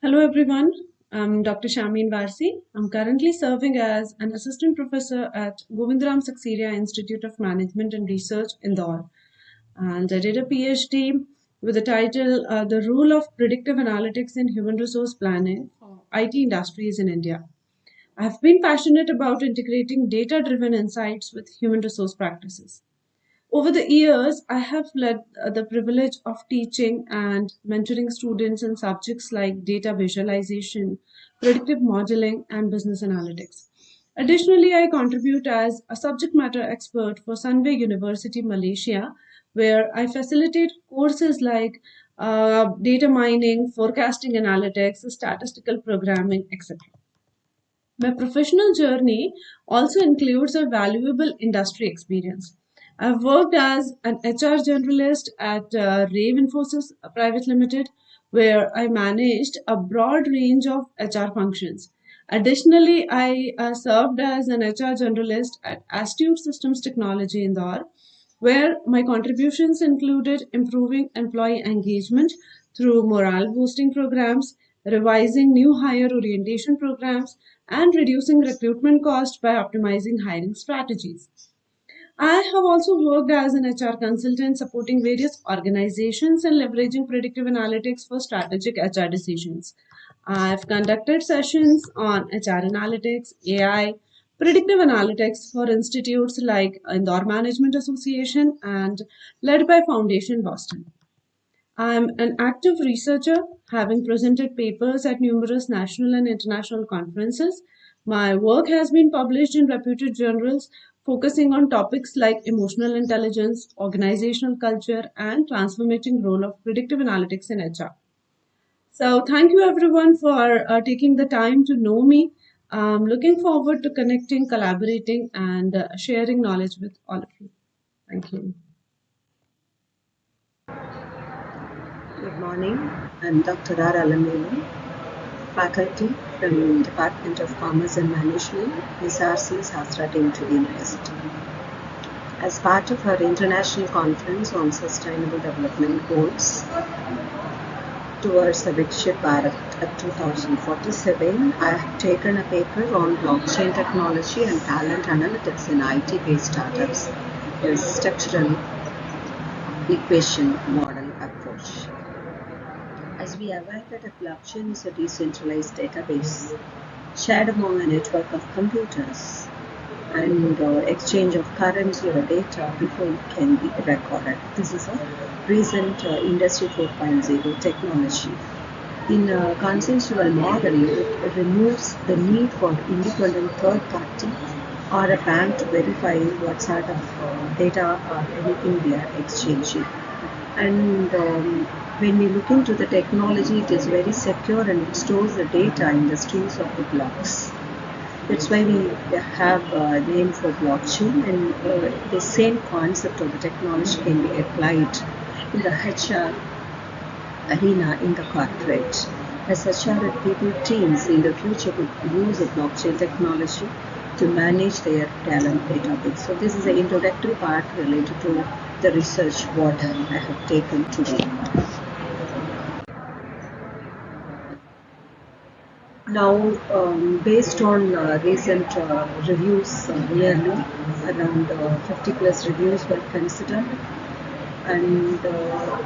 Hello everyone, I'm Dr. Shameen Warsi. I'm currently serving as an assistant professor at Govindram Saxena Institute of Management and Research, Indore. And I did a PhD with the title The Role of Predictive Analytics in Human Resource Planning for IT Industries in India. I've been passionate about integrating data driven insights with human resource practices. Over the years, I have led the privilege of teaching and mentoring students in subjects like data visualization, predictive modeling, and business analytics. Additionally, I contribute as a subject matter expert for Sunway University, Malaysia, where I facilitate courses like data mining, forecasting analytics, statistical programming, etc. My professional journey also includes a valuable industry experience. I've worked as an HR generalist at Rave Infosys Private Limited, where I managed a broad range of HR functions. Additionally, I served as an HR generalist at Astute Systems Technology Indore, where my contributions included improving employee engagement through morale boosting programs, revising new hire orientation programs, and reducing recruitment costs by optimizing hiring strategies. I have also worked as an HR consultant supporting various organizations and leveraging predictive analytics for strategic HR decisions. I've conducted sessions on HR analytics, AI, predictive analytics for institutes like Indore Management Association and led by Foundation Boston. I'm an active researcher, having presented papers at numerous national and international conferences. My work has been published in reputed journals focusing on topics like emotional intelligence, organizational culture, and transformating role of predictive analytics in HR. So, thank you everyone for taking the time to know me. I'm looking forward to connecting, collaborating, and sharing knowledge with all of you. Thank you. Good morning. I'm Dr. R. Alamelu, faculty from Department of Commerce and Management, SRC, Sastra Deemtri University. As part of our international conference on sustainable development goals towards the Viksit Bharat at 2047, I have taken a paper on blockchain technology and talent analytics in IT-based startups, a structural equation model approach. As we arrive at a blockchain is a decentralized database shared among a network of computers and exchange of currency or data before it can be recorded. This is a recent Industry 4.0 technology. In a consensual model, it removes the need for independent third party or a bank to verify what sort of data or anything we are exchanging. And when we look into the technology, it is very secure and it stores the data in the strings of the blocks. That's why we have a name for blockchain, and the same concept of the technology can be applied in the HR arena in the corporate. As HR people teams in the future could use the blockchain technology to manage their talent database. So this is the introductory part related to the research what I have taken today. Now, based on recent reviews, nearly around 50 plus reviews were considered, and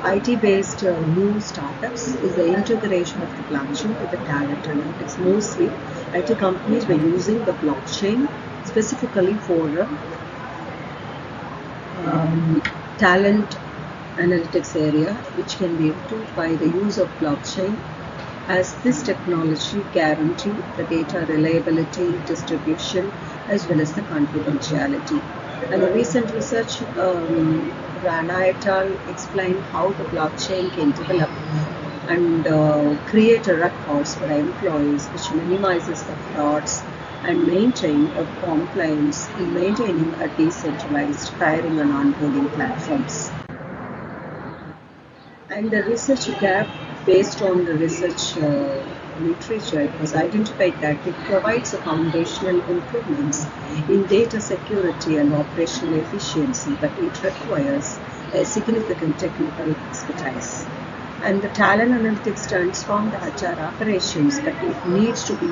IT-based new startups is the integration of the blockchain with the talent analytics. Mostly, IT companies were using the blockchain specifically for talent analytics area, which can be improved by the use of blockchain, as this technology guarantees the data reliability, distribution, as well as the confidentiality. And a recent research, Rana et al. Explained how the blockchain can develop and create a records for employees, which minimizes the frauds and maintain a compliance in maintaining a decentralized hiring and onboarding platforms. And the research gap, based on the research literature, it was identified that it provides a foundational improvements in data security and operational efficiency, but it requires a significant technical expertise. And the talent analytics transform the HR operations, but it needs to be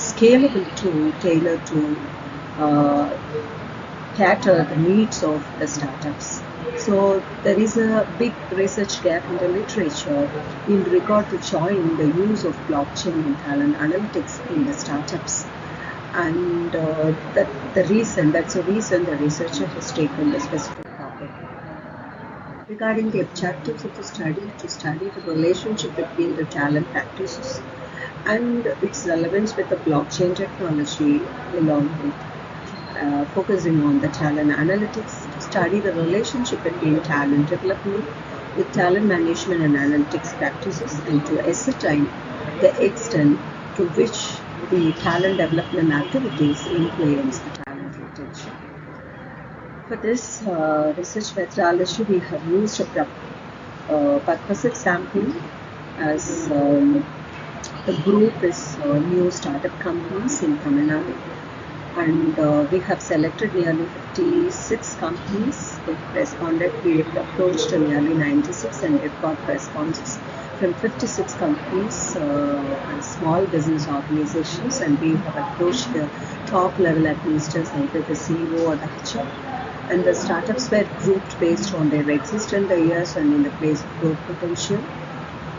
scalable to tailor to cater the needs of the startups. So there is a big research gap in the literature in regard to showing the use of blockchain in talent analytics in the startups. And that's the reason the researcher has taken the specific topic. Regarding the objectives of the study, to study the relationship between the talent practices and its relevance with the blockchain technology, along with focusing on the talent analytics, to study the relationship between talent development with talent management and analytics practices, and to ascertain the extent to which the talent development activities influence the talent retention. For this research methodology, we have used a perquisite sample as the group is new startup companies in Tamil Nadu. And we have selected nearly 56 companies. They've responded. We have approached nearly 96 and we've got responses from 56 companies and small business organizations, and we have approached the top level administrators, either the CEO or the HR. And the startups were grouped based on their existing years and in the place of growth potential.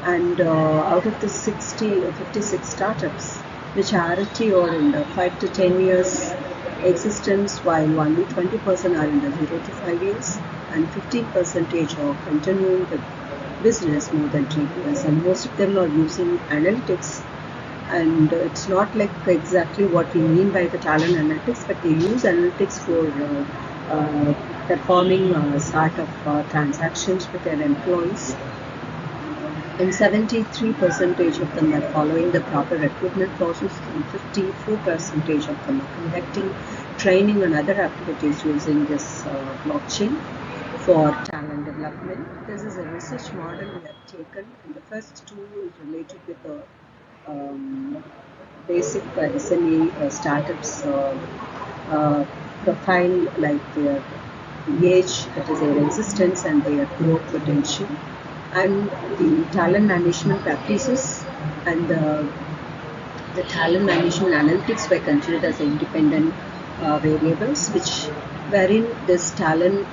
And out of the 56 startups, which are or in the 5 to 10 years existence, while only 20% are in the 0 to 5 years, and 15% are continuing the business more than 3 years, and most of them are using analytics. And it's not like exactly what we mean by the talent analytics, but they use analytics for performing sort of transactions with their employees. And 73% of them are following the proper recruitment process, and 54% of them are conducting training and other activities using this blockchain for talent development. This is a research model we have taken, and the first two is related with the basic SME startups profile, like their age, that is their existence, and their growth potential. And the talent management practices and the talent management analytics were considered as independent variables, wherein this talent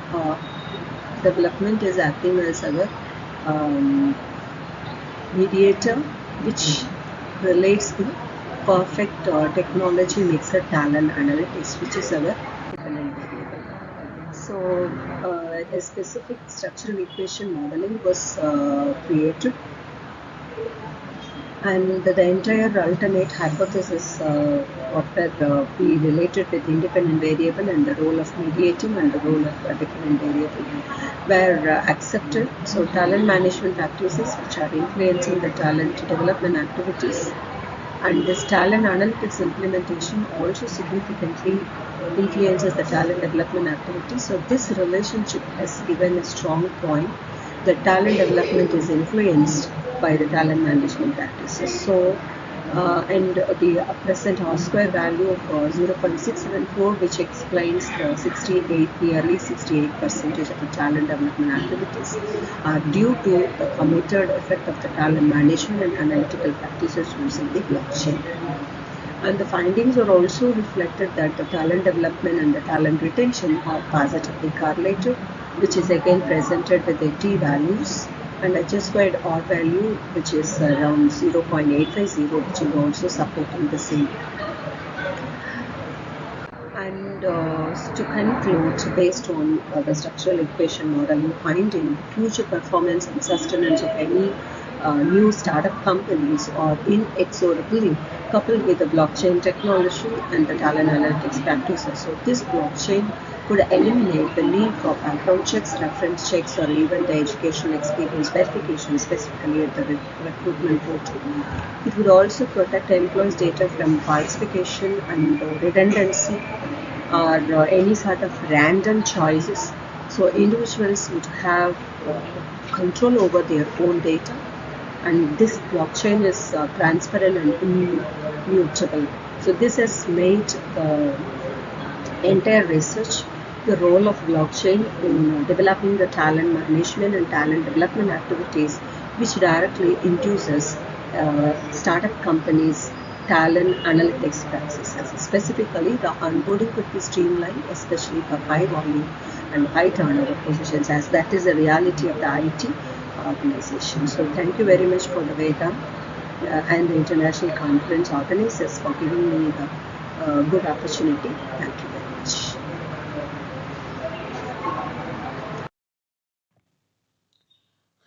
development is acting as our mediator, which relates the perfect technology mixer talent analytics, which is our dependent variable. So a specific structural equation modeling was created, and the entire alternate hypothesis were be related with independent variable and the role of mediating and the role of dependent variable were accepted. So talent management practices which are influencing the talent development activities, and this talent analytics implementation also significantly influences the talent development activities. So this relationship has given a strong point that talent development is influenced by the talent management practices. So and the present R-square value of 0.674, which explains the nearly 68% of the talent development activities are due to the committed effect of the talent management and analytical practices using the blockchain. And the findings are also reflected that the talent development and the talent retention are positively correlated, which is again presented with the T values, and H squared R value, which is around 0.850, which is also supporting the same. And to conclude, based on the structural equation modeling finding, future performance and sustenance of any new startup companies are inexorably coupled with the blockchain technology and the talent analytics practices. So this blockchain could eliminate the need for background checks, reference checks, or even the educational experience verification, specifically at the recruitment portal. It would also protect the employees' data from falsification and redundancy or any sort of random choices. So individuals would have control over their own data, and this blockchain is transparent and immutable. So this has made the entire research, the role of blockchain in developing the talent management and talent development activities which directly induces startup companies' talent analytics practices. Specifically, the onboarding could be streamlined, especially for high volume and high turnover positions, as that is the reality of the IT organization. So thank you very much for the Veda and the international conference organizers for giving me the good opportunity. Thank you very much.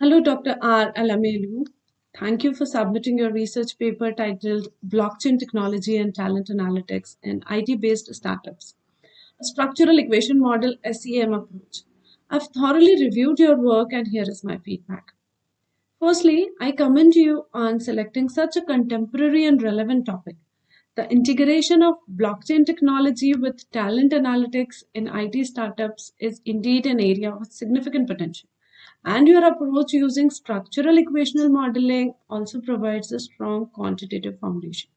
Hello, Dr. R. Alamelu. Thank you for submitting your research paper titled Blockchain Technology and Talent Analytics in IT-based Startups, a Structural Equation Model SEM approach. I've thoroughly reviewed your work and here is my feedback. Firstly, I commend you on selecting such a contemporary and relevant topic. The integration of blockchain technology with talent analytics in IT startups is indeed an area of significant potential. And your approach using structural equational modeling also provides a strong quantitative foundation.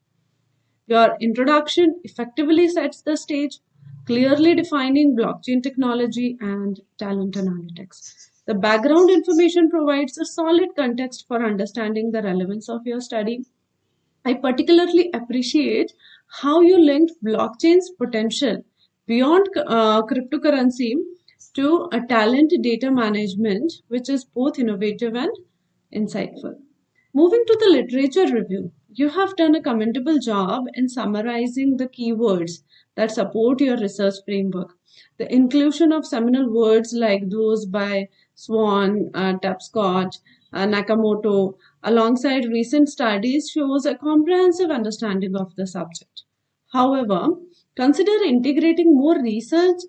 Your introduction effectively sets the stage, clearly defining blockchain technology and talent analytics. The background information provides a solid context for understanding the relevance of your study. I particularly appreciate how you linked blockchain's potential beyond cryptocurrency to a talent data management, which is both innovative and insightful. Moving to the literature review, you have done a commendable job in summarizing the keywords that support your research framework. The inclusion of seminal words like those by Swan, Tapscott, Nakamoto, alongside recent studies, shows a comprehensive understanding of the subject. However, consider integrating more recent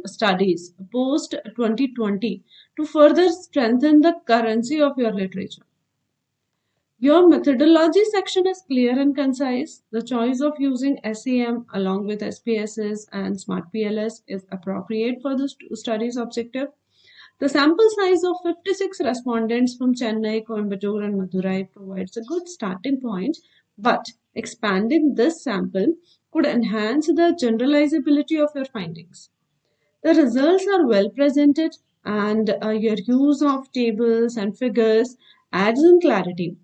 studies post 2020 to further strengthen the currency of your literature. Your methodology section is clear and concise. The choice of using SEM along with SPSS and Smart PLS is appropriate for the study's objective. The sample size of 56 respondents from Chennai, Coimbatore, and Madurai provides a good starting point, but expanding this sample could enhance the generalizability of your findings. The results are well presented, and your use of tables and figures adds in clarity.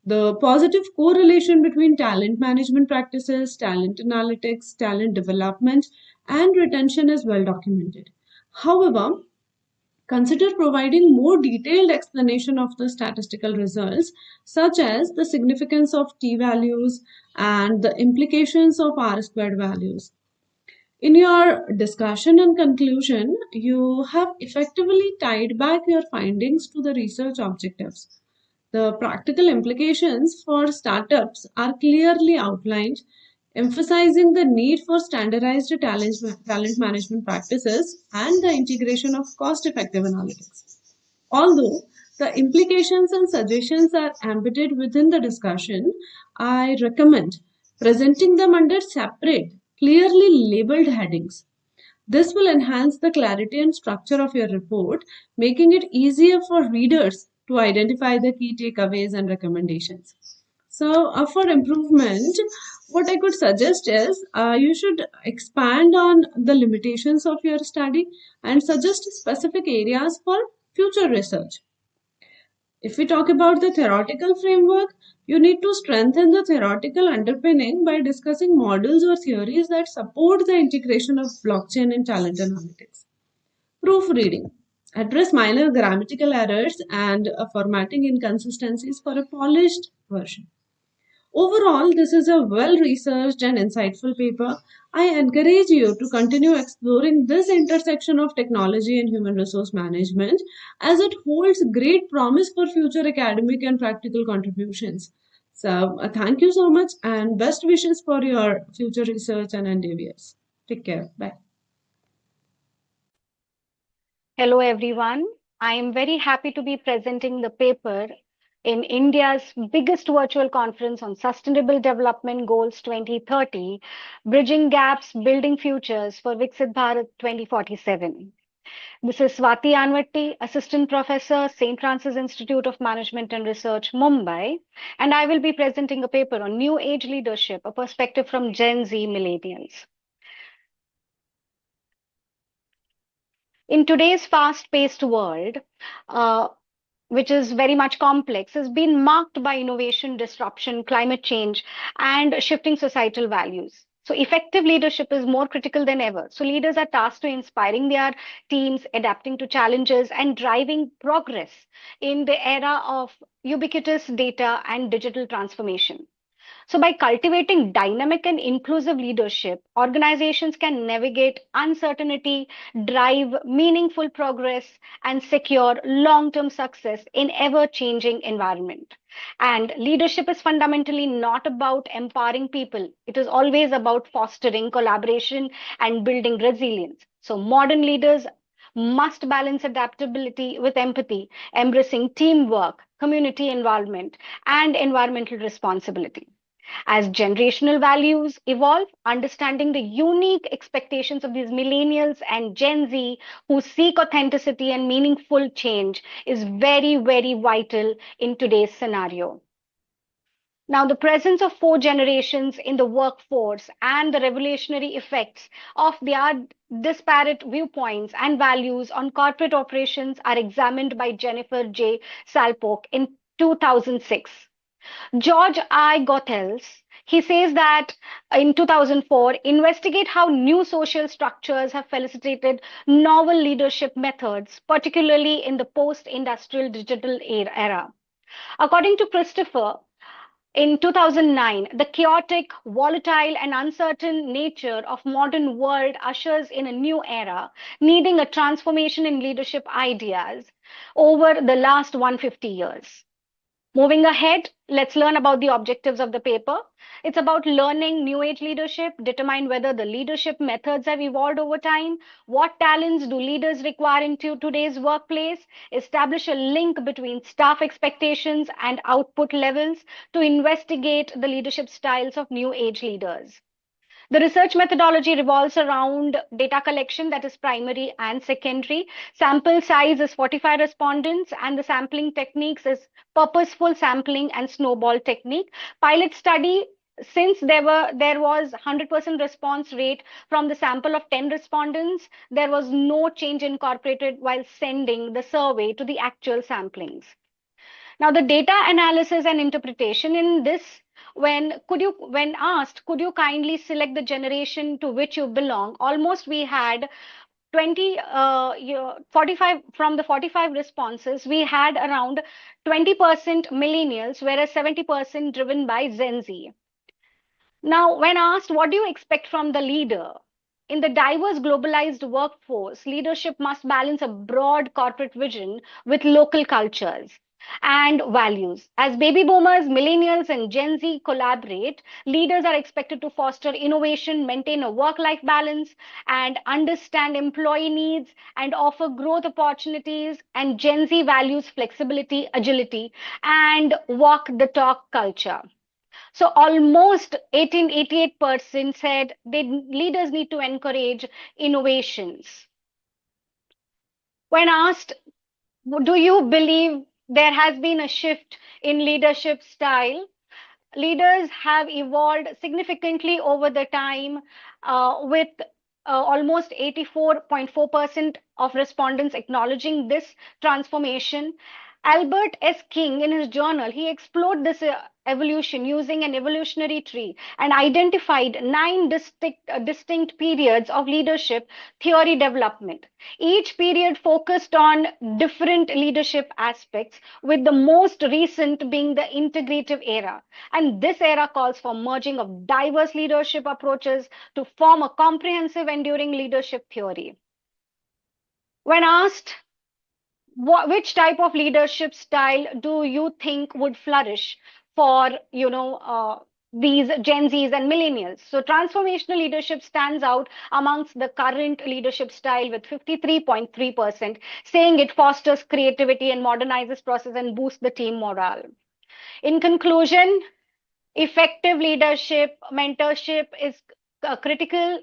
The positive correlation between talent management practices, talent analytics, talent development, and retention is well documented. However, consider providing more detailed explanation of the statistical results, such as the significance of t values and the implications of r squared values. In your discussion and conclusion, you have effectively tied back your findings to the research objectives. The practical implications for startups are clearly outlined, emphasizing the need for standardized talent management practices and the integration of cost effective analytics. Although the implications and suggestions are embedded within the discussion, I recommend presenting them under separate, clearly labeled headings. This will enhance the clarity and structure of your report, making it easier for readers to identify the key takeaways and recommendations. So, for improvement, what I could suggest is you should expand on the limitations of your study and suggest specific areas for future research. If we talk about the theoretical framework, you need to strengthen the theoretical underpinning by discussing models or theories that support the integration of blockchain and talent analytics. Proofreading. Address minor grammatical errors and formatting inconsistencies for a polished version. Overall, this is a well researched and insightful paper. I encourage you to continue exploring this intersection of technology and human resource management as it holds great promise for future academic and practical contributions. So, thank you so much and best wishes for your future research and endeavors. Take care. Bye. Hello, everyone. I am very happy to be presenting the paper in India's biggest virtual conference on Sustainable Development Goals 2030, Bridging Gaps, Building Futures for Viksit Bharat 2047. This is Swati Anavatti, Assistant Professor, St. Francis Institute of Management and Research, Mumbai, and I will be presenting a paper on New Age Leadership, a perspective from Gen Z millennials. In today's fast-paced world, which is very much complex, has been marked by innovation, disruption, climate change, and shifting societal values. So effective leadership is more critical than ever. So leaders are tasked to inspiring their teams, adapting to challenges, and driving progress in the era of ubiquitous data and digital transformation. So, by cultivating dynamic and inclusive leadership, organizations can navigate uncertainty, drive meaningful progress, and secure long term success in ever changing environment. And leadership is fundamentally not about empowering people. It is always about fostering collaboration and building resilience. So, modern leaders must balance adaptability with empathy, embracing teamwork, community involvement, and environmental responsibility. As generational values evolve, understanding the unique expectations of these millennials and Gen Z who seek authenticity and meaningful change is very, very vital in today's scenario. Now, the presence of four generations in the workforce and the revolutionary effects of their disparate viewpoints and values on corporate operations are examined by Jennifer J. Salpok in 2006. George I. Goethals, he says that in 2004, investigate how new social structures have facilitated novel leadership methods, particularly in the post-industrial digital era. According to Christopher, in 2009, the chaotic, volatile, and uncertain nature of modern world ushers in a new era, needing a transformation in leadership ideas over the last 150 years. Moving ahead, let's learn about the objectives of the paper. It's about learning new age leadership, determine whether the leadership methods have evolved over time, what talents do leaders require into today's workplace, establish a link between staff expectations and output levels to investigate the leadership styles of new age leaders. The research methodology revolves around data collection, that is primary and secondary. Sample size is 45 respondents, and the sampling techniques is purposeful sampling and snowball technique. Pilot study, since there was 100% response rate from the sample of 10 respondents, there was no change incorporated while sending the survey to the actual samplings. Now, the data analysis and interpretation in this, when asked, could you kindly select the generation to which you belong? Almost we had 45 from the 45 responses, we had around 20% millennials, whereas 70% driven by Gen Z. Now, when asked, what do you expect from the leader? In the diverse globalized workforce, leadership must balance a broad corporate vision with local cultures and values. As baby boomers, millennials, and Gen Z collaborate, leaders are expected to foster innovation, maintain a work life balance, and understand employee needs and offer growth opportunities. And Gen Z values flexibility, agility, and walk the talk culture. So almost 88% said leaders need to encourage innovations. When asked, do you believe there has been a shift in leadership style? Leaders have evolved significantly over the time, with almost 84.4% of respondents acknowledging this transformation. Albert S. King, in his journal, he explored this evolution using an evolutionary tree and identified nine distinct periods of leadership theory development. Each period focused on different leadership aspects, with the most recent being the integrative era. And this era calls for merging of diverse leadership approaches to form a comprehensive, enduring leadership theory. When asked, which type of leadership style do you think would flourish for these Gen Zs and millennials? So transformational leadership stands out amongst the current leadership style with 53.3%, saying it fosters creativity and modernizes process and boosts the team morale. In conclusion, effective leadership, mentorship is critical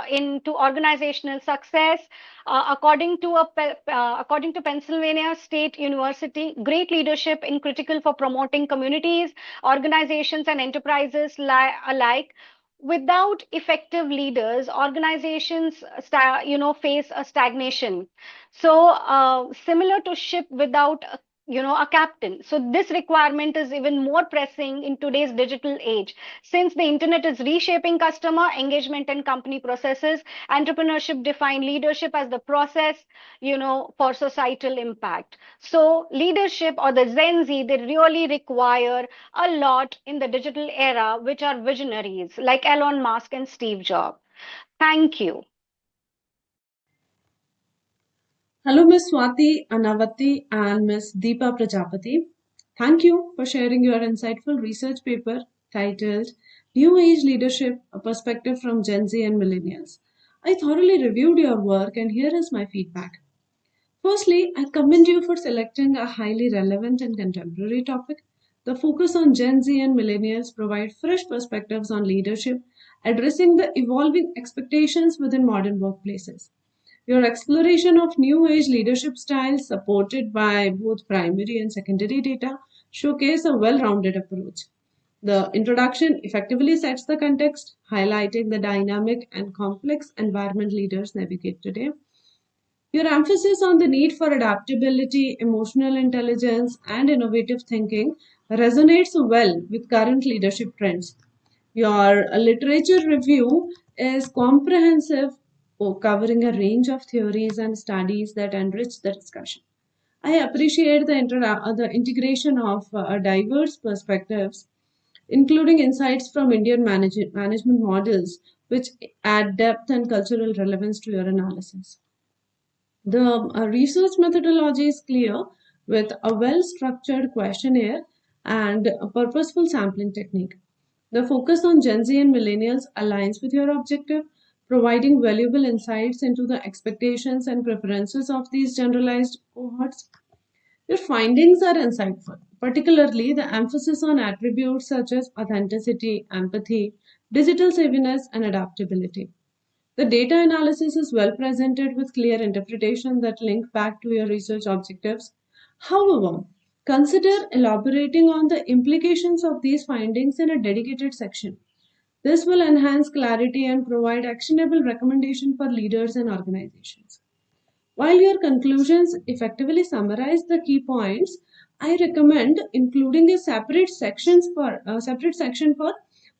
into organizational success. According to Pennsylvania State University, great leadership is critical for promoting communities, organizations, and enterprises alike. Without effective leaders, organizations face a stagnation. So, similar to ship without a captain. So this requirement is even more pressing in today's digital age, since the internet is reshaping customer engagement and company processes. Entrepreneurship define leadership as the process, for societal impact. So leadership, or the Gen Z, they really require a lot in the digital era, which are visionaries like Elon Musk and Steve Jobs. Thank you. Hello, Ms. Swati Anavatti and Ms. Deepa Prajapati. Thank you for sharing your insightful research paper titled New Age Leadership, a Perspective from Gen Z and Millennials. I thoroughly reviewed your work and here is my feedback. Firstly, I commend you for selecting a highly relevant and contemporary topic. The focus on Gen Z and millennials provide fresh perspectives on leadership, addressing the evolving expectations within modern workplaces. Your exploration of new age leadership styles, supported by both primary and secondary data, showcase a well rounded approach. The introduction effectively sets the context, highlighting the dynamic and complex environment leaders navigate today. Your emphasis on the need for adaptability, emotional intelligence, and innovative thinking resonates well with current leadership trends. Your literature review is comprehensive, covering a range of theories and studies that enrich the discussion. I appreciate the integration of diverse perspectives, including insights from Indian management models, which add depth and cultural relevance to your analysis. The research methodology is clear, with a well structured questionnaire and a purposeful sampling technique. The focus on Gen Z and millennials aligns with your objective, providing valuable insights into the expectations and preferences of these generalized cohorts. Your findings are insightful, particularly the emphasis on attributes such as authenticity, empathy, digital savviness, and adaptability. The data analysis is well presented with clear interpretation that link back to your research objectives. However, consider elaborating on the implications of these findings in a dedicated section. This will enhance clarity and provide actionable recommendations for leaders and organizations. While your conclusions effectively summarize the key points, I recommend including a separate section for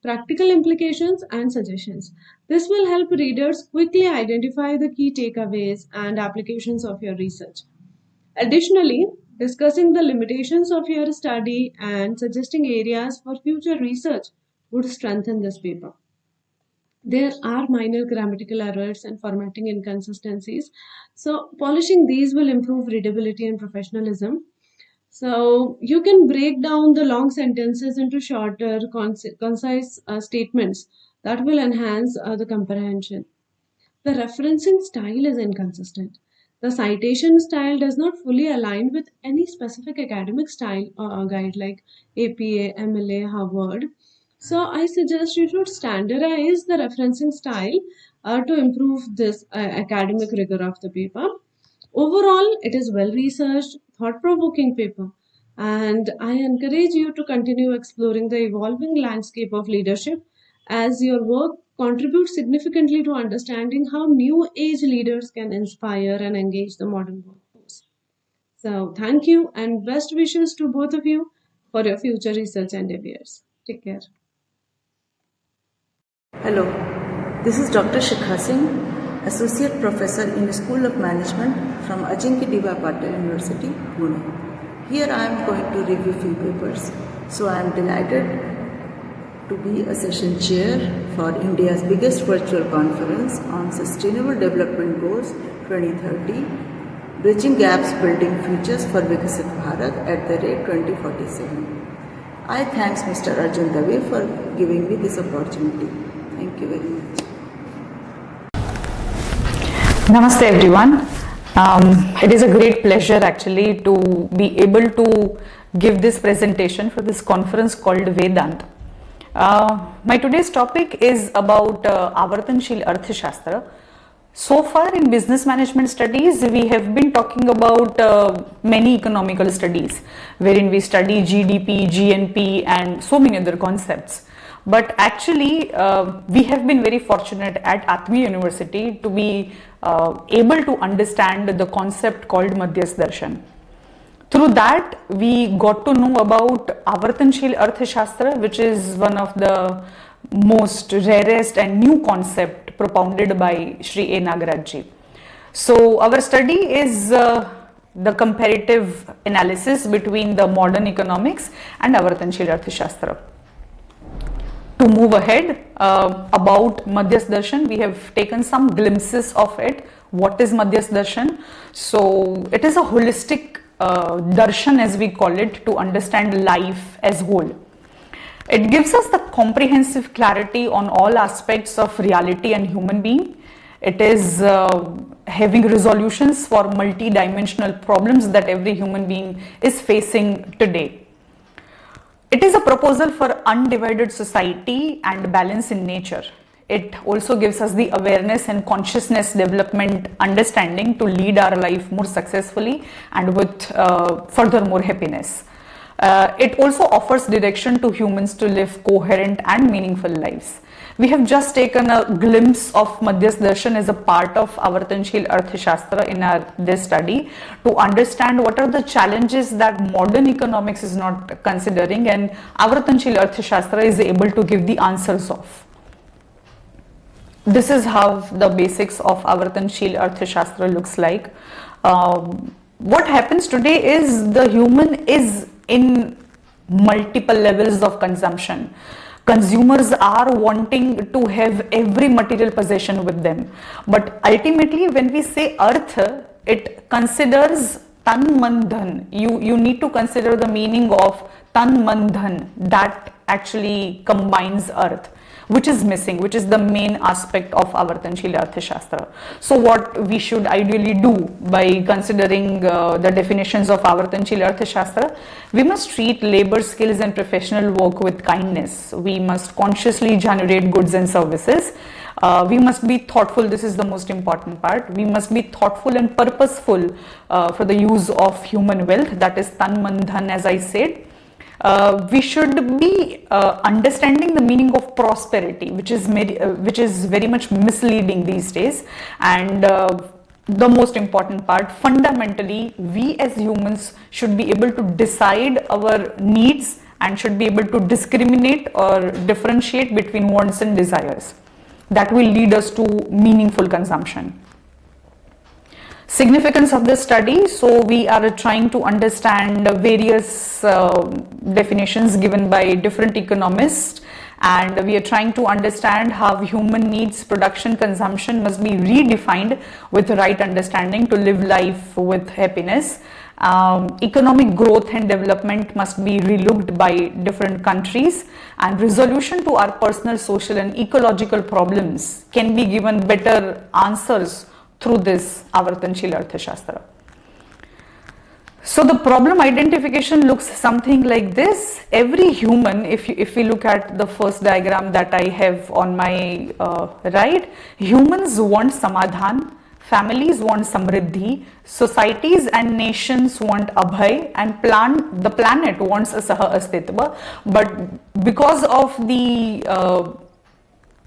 practical implications and suggestions. This will help readers quickly identify the key takeaways and applications of your research. Additionally, discussing the limitations of your study and suggesting areas for future research would strengthen this paper. There are minor grammatical errors and formatting inconsistencies. So, polishing these will improve readability and professionalism. So, you can break down the long sentences into shorter, concise statements that will enhance the comprehension. The referencing style is inconsistent. The citation style does not fully align with any specific academic style guide like APA, MLA, Harvard. So I suggest you should standardize the referencing style to improve this academic rigor of the paper. Overall, it is well researched, thought provoking paper, and I encourage you to continue exploring the evolving landscape of leadership as your work contributes significantly to understanding how new age leaders can inspire and engage the modern workforce. So, thank you and best wishes to both of you for your future research endeavors. Take care. Hello, this is Dr. Shikha Singh, Associate Professor in the School of Management from Ajinkya Diva Patel University, Pune. Here I am going to review few papers. So I am delighted to be a session chair for India's biggest virtual conference on Sustainable Development Goals 2030, Bridging Gaps Building Futures for Viksit Bharat at the rate 2047. I thank Mr. Arjun Dave for giving me this opportunity. Thank you very much. Namaste everyone. It is a great pleasure actually to be able to give this presentation for this conference called Vedant. My today's topic is about Avartanshil Arthashastra. So far in business management studies, we have been talking about many economical studies wherein we study GDP, GNP and so many other concepts. But actually, we have been very fortunate at Atmi University to be able to understand the concept called Madhyas Darshan. Through that, we got to know about Avartanshil Arthashastra, which is one of the most rarest and new concept propounded by Shri A. Nagaraj. So our study is the comparative analysis between the modern economics and Avartanshil Arthashastra. To move ahead, about Madhyas Darshan, we have taken some glimpses of it. What is Madhyas Darshan? So it is a holistic darshan, as we call it, to understand life as whole. It gives us the comprehensive clarity on all aspects of reality and human being. It is having resolutions for multi-dimensional problems that every human being is facing today. It is a proposal for undivided society and balance in nature. It also gives us the awareness and consciousness development understanding to lead our life more successfully and with furthermore happiness. It also offers direction to humans to live coherent and meaningful lives. We have just taken a glimpse of Madhyas Darshan as a part of Avartanshil Arthashastra in this study to understand what are the challenges that modern economics is not considering and Avartanshil Arthashastra is able to give the answers of. This is how the basics of Avartanshil Arthashastra looks like. What happens today is the human is in multiple levels of consumption. Consumers are wanting to have every material possession with them. But ultimately, when we say earth, it considers tan man dhan. You need to consider the meaning of tan man dhan, that actually combines earth, which is missing, which is the main aspect of Avartanshil Arthashastra. So what we should ideally do by considering the definitions of Avartanshil Arthashastra, we must treat labor, skills and professional work with kindness. We must consciously generate goods and services. We must be thoughtful, this is the most important part. We must be thoughtful and purposeful for the use of human wealth, that is tan man dhan, as I said. We should be understanding the meaning of prosperity, which is very much misleading these days. And the most important part, fundamentally, we as humans should be able to decide our needs and should be able to discriminate or differentiate between wants and desires. That will lead us to meaningful consumption. Significance of this study, so we are trying to understand various definitions given by different economists, and we are trying to understand how human needs, production, consumption must be redefined with the right understanding to live life with happiness. Economic growth and development must be relooked by different countries, and resolution to our personal, social and ecological problems can be given better answers through this Avartanshil Arthashastra. So the problem identification looks something like this. Every human, if we look at the first diagram that I have on my right, humans want samadhan, families want samriddhi, societies and nations want abhay, and the planet wants a saha astitva. But because of the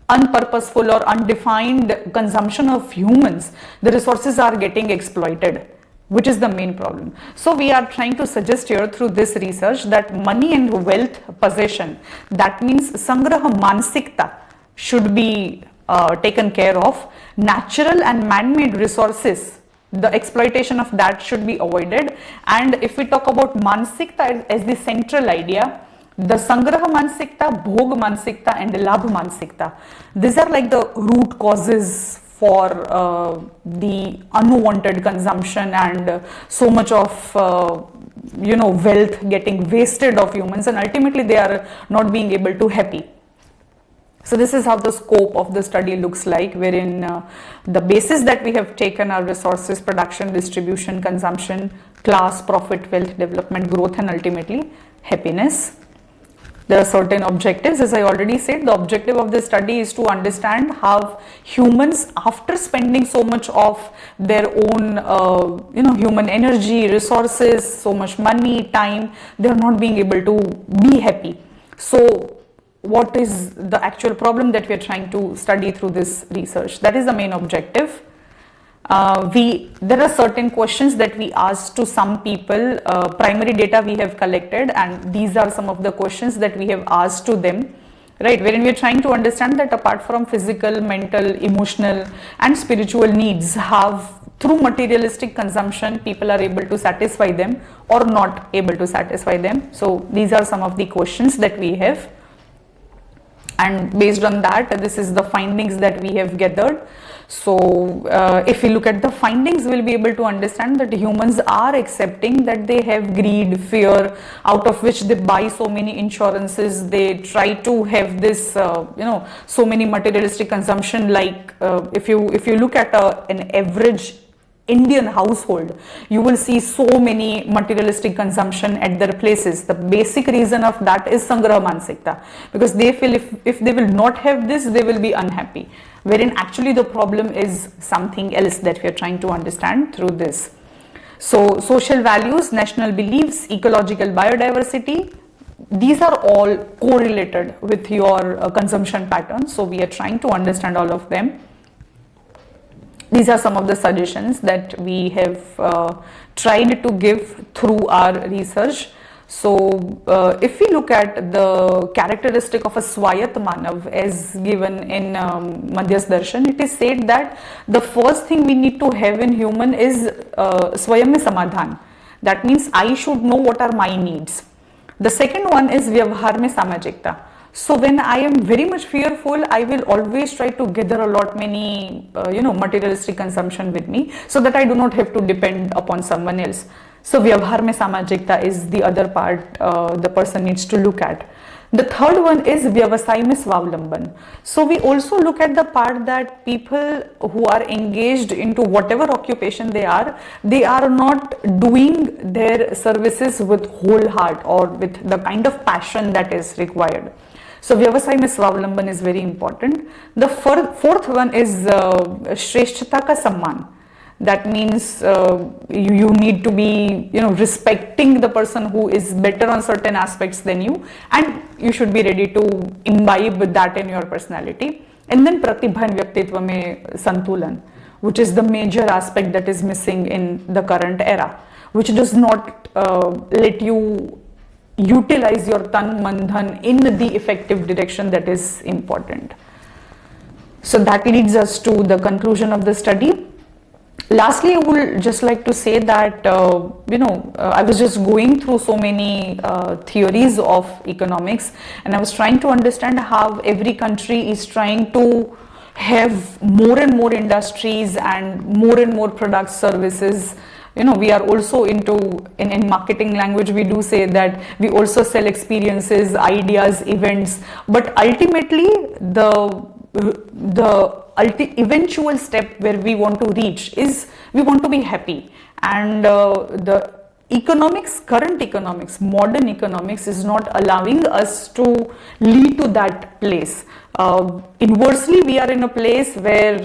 unpurposeful or undefined consumption of humans, the resources are getting exploited, which is the main problem. So we are trying to suggest here through this research that money and wealth possession, that means sangraha mansikta, should be taken care of. Natural and man-made resources, the exploitation of that should be avoided. And if we talk about mansikta as the central idea, the sangraha mansikta, bhog mansikta and labh mansikta, these are like the root causes for the unwanted consumption and so much of wealth getting wasted of humans, and ultimately they are not being able to happy. So this is how the scope of the study looks like, wherein the basis that we have taken are resources, production, distribution, consumption, class, profit, wealth, development, growth and ultimately happiness. There are certain objectives. As I already said, the objective of this study is to understand how humans, after spending so much of their own human energy, resources, so much money, time, they are not being able to be happy. So what is the actual problem that we are trying to study through this research? That is the main objective. There are certain questions that we asked to some people, primary data we have collected, and these are some of the questions that we have asked to them, right, wherein we are trying to understand that apart from physical, mental, emotional and spiritual needs, have through materialistic consumption people are able to satisfy them or not able to satisfy them. So these are some of the questions that we have, and based on that, this is the findings that we have gathered. So if we look at the findings, we'll be able to understand that humans are accepting that they have greed, fear, out of which they buy so many insurances, they try to have this so many materialistic consumption. Like if you look at an average Indian household, you will see so many materialistic consumption at their places. The basic reason of that is Sangraha Mansikta, because they feel if they will not have this, they will be unhappy, wherein actually the problem is something else that we are trying to understand through this. So social values, national beliefs, ecological biodiversity, these are all correlated with your consumption patterns. So we are trying to understand all of them. These are some of the suggestions that we have tried to give through our research. So if we look at the characteristic of a Swayat Manav as given in Madhyas Darshan, it is said that the first thing we need to have in human is Swayam mein Samadhan. That means I should know what are my needs. The second one is Vyavhar mein Samajikta. So when I am very much fearful, I will always try to gather a lot many materialistic consumption with me, so that I do not have to depend upon someone else. So Vyavhar mein Samajikta is the other part the person needs to look at. The third one is Vyavasay mein Swavlamban. So we also look at the part that people who are engaged into whatever occupation they are not doing their services with whole heart or with the kind of passion that is required. So Vyavasay mein Swavlamban is very important. The fourth one is Shreshthata ka Samman. That means you need to be respecting the person who is better on certain aspects than you, and you should be ready to imbibe with that in your personality. And then Pratibha and Vyaktitva mein Santulan, which is the major aspect that is missing in the current era, which does not let you utilize your tan man dhan in the effective direction that is important. So that leads us to the conclusion of the study. Lastly, I would just like to say that I was just going through so many theories of economics, and I was trying to understand how every country is trying to have more and more industries and more products, services. We are also into, in marketing language, we do say that we also sell experiences, ideas, events, but ultimately the eventual step where we want to reach is we want to be happy, and the current economics, modern economics is not allowing us to lead to that place. Inversely, we are in a place where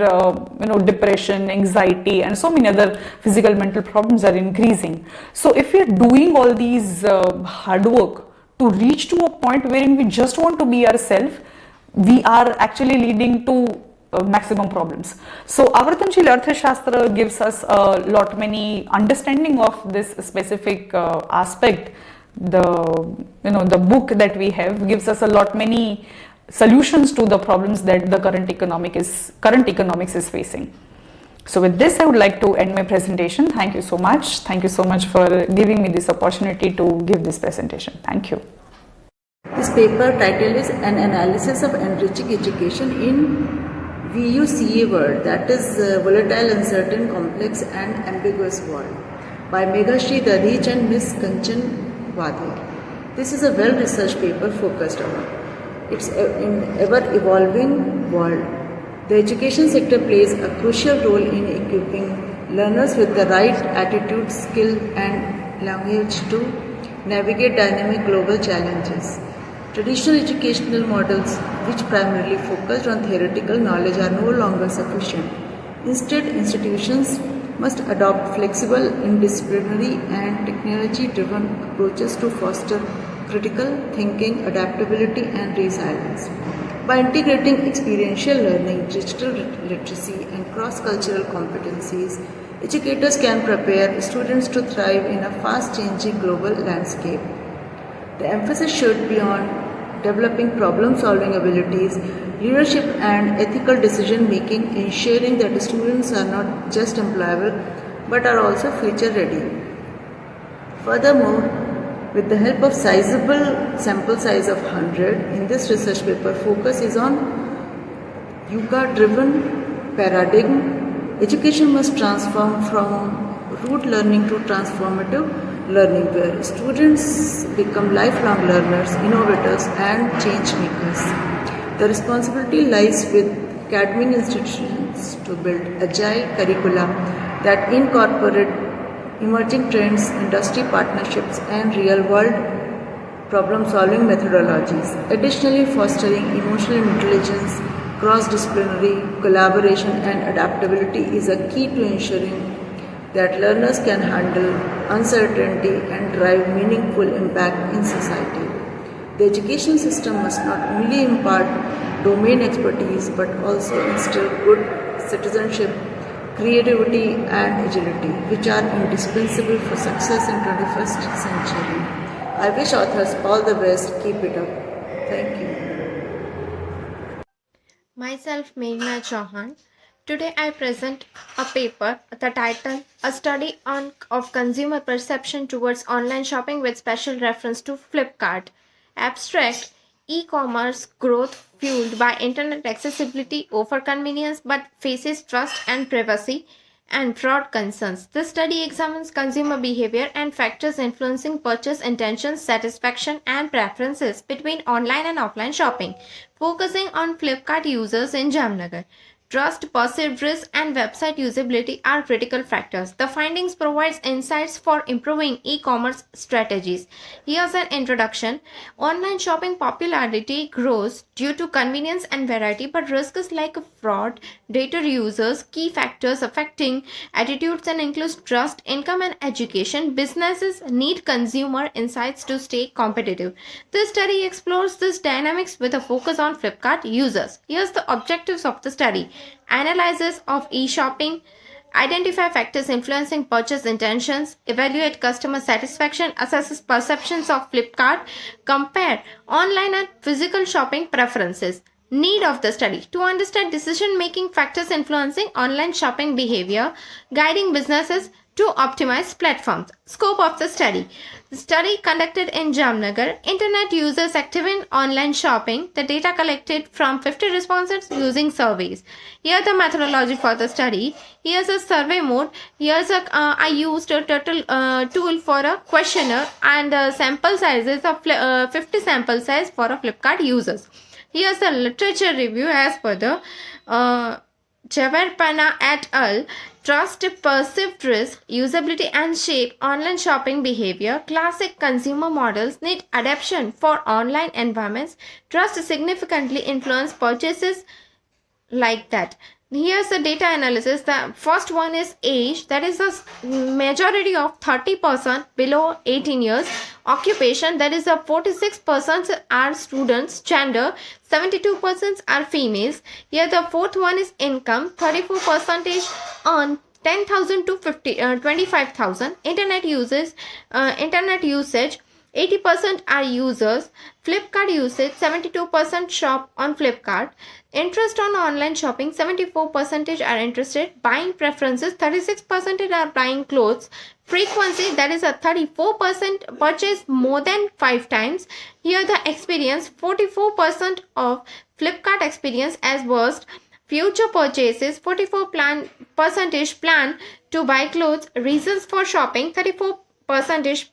depression, anxiety and so many other physical mental problems are increasing. So if we are doing all these hard work to reach to a point wherein we just want to be ourselves, we are actually leading to maximum problems. So Avartanshil Arthashastra gives us a lot many understanding of this specific aspect. The book that we have gives us a lot many solutions to the problems that the current economics is facing. So with this, I would like to end my presentation. Thank you so much. Thank you so much for giving me this opportunity to give this presentation. Thank you. This paper title is An Analysis of Enriching Education in VUCA World, that is Volatile, Uncertain, Complex and Ambiguous World, by Meghashree Dadhich and Ms. Kanchan Vadher. This is a well-researched paper focused on it's in ever-evolving world. The education sector plays a crucial role in equipping learners with the right attitude, skill and language to navigate dynamic global challenges. Traditional educational models, which primarily focused on theoretical knowledge, are no longer sufficient. Instead, institutions must adopt flexible, interdisciplinary and technology-driven approaches to foster critical thinking, adaptability and resilience. By integrating experiential learning, digital literacy, and cross-cultural competencies, educators can prepare students to thrive in a fast-changing global landscape. The emphasis should be on developing problem-solving abilities, leadership, and ethical decision-making, ensuring that the students are not just employable but are also future-ready. Furthermore, with the help of sizable sample size of 100, in this research paper, focus is on yoga-driven paradigm. Education must transform from rote learning to transformative learning, where students become lifelong learners, innovators, and change makers. The responsibility lies with academic institutions to build agile curricula that incorporate emerging trends, industry partnerships, and real-world problem-solving methodologies. Additionally, fostering emotional intelligence, cross-disciplinary collaboration, and adaptability is a key to ensuring that learners can handle uncertainty and drive meaningful impact in society. The education system must not only impart domain expertise but also instill good citizenship, creativity, and agility, which are indispensable for success in 21st century. I wish authors all the best. Keep it up. Thank you. Myself, Meghna Chauhan. Today I present a paper, the title, A Study of Consumer Perception Towards Online Shopping with Special Reference to Flipkart. Abstract, e-commerce growth fueled by internet accessibility over convenience but faces trust and privacy and fraud concerns. This study examines consumer behavior and factors influencing purchase intentions, satisfaction, and preferences between online and offline shopping, focusing on Flipkart users in Jamnagar. Trust, perceived risk, and website usability are critical factors. The findings provide insights for improving e-commerce strategies. Here's an introduction. Online shopping popularity grows due to convenience and variety, but risks like fraud, data users, key factors affecting attitudes and includes trust, income, and education. Businesses need consumer insights to stay competitive. This study explores these dynamics with a focus on Flipkart users. Here's the objectives of the study. Analysis of e-shopping, identify factors influencing purchase intentions, evaluate customer satisfaction, assesses perceptions of Flipkart, compare online and physical shopping preferences. Need of the study. To understand decision-making factors influencing online shopping behavior, guiding businesses to optimize platforms. Scope of the study. The study conducted in Jamnagar. Internet users active in online shopping. The data collected from 50 respondents using surveys. Here the methodology for the study. Here's a survey mode. Here's I used a tool for a questionnaire and sample sizes of 50 sample size for a Flipkart users. Here's the literature review as per the Javarpana et al. Trust, perceived risk, usability and shape online shopping behavior. Classic consumer models need adaptation for online environments. Trust significantly influence purchases like that. Here's the data analysis. The first one is age. That is a majority of 30% below 18 years. Occupation. That is a 46% are students. Gender. 72% are females. Here the fourth one is income. 34% earn 10,000 to 25,000. Internet usage. 80% are users. Flipkart usage, 72% shop on Flipkart. Interest on online shopping, 74% are interested. Buying preferences, 36% are buying clothes. Frequency, that is a 34% purchase more than 5 times. Here the experience, 44% of Flipkart experience as worst. Future purchases, 44% plan to buy clothes. Reasons for shopping, 34%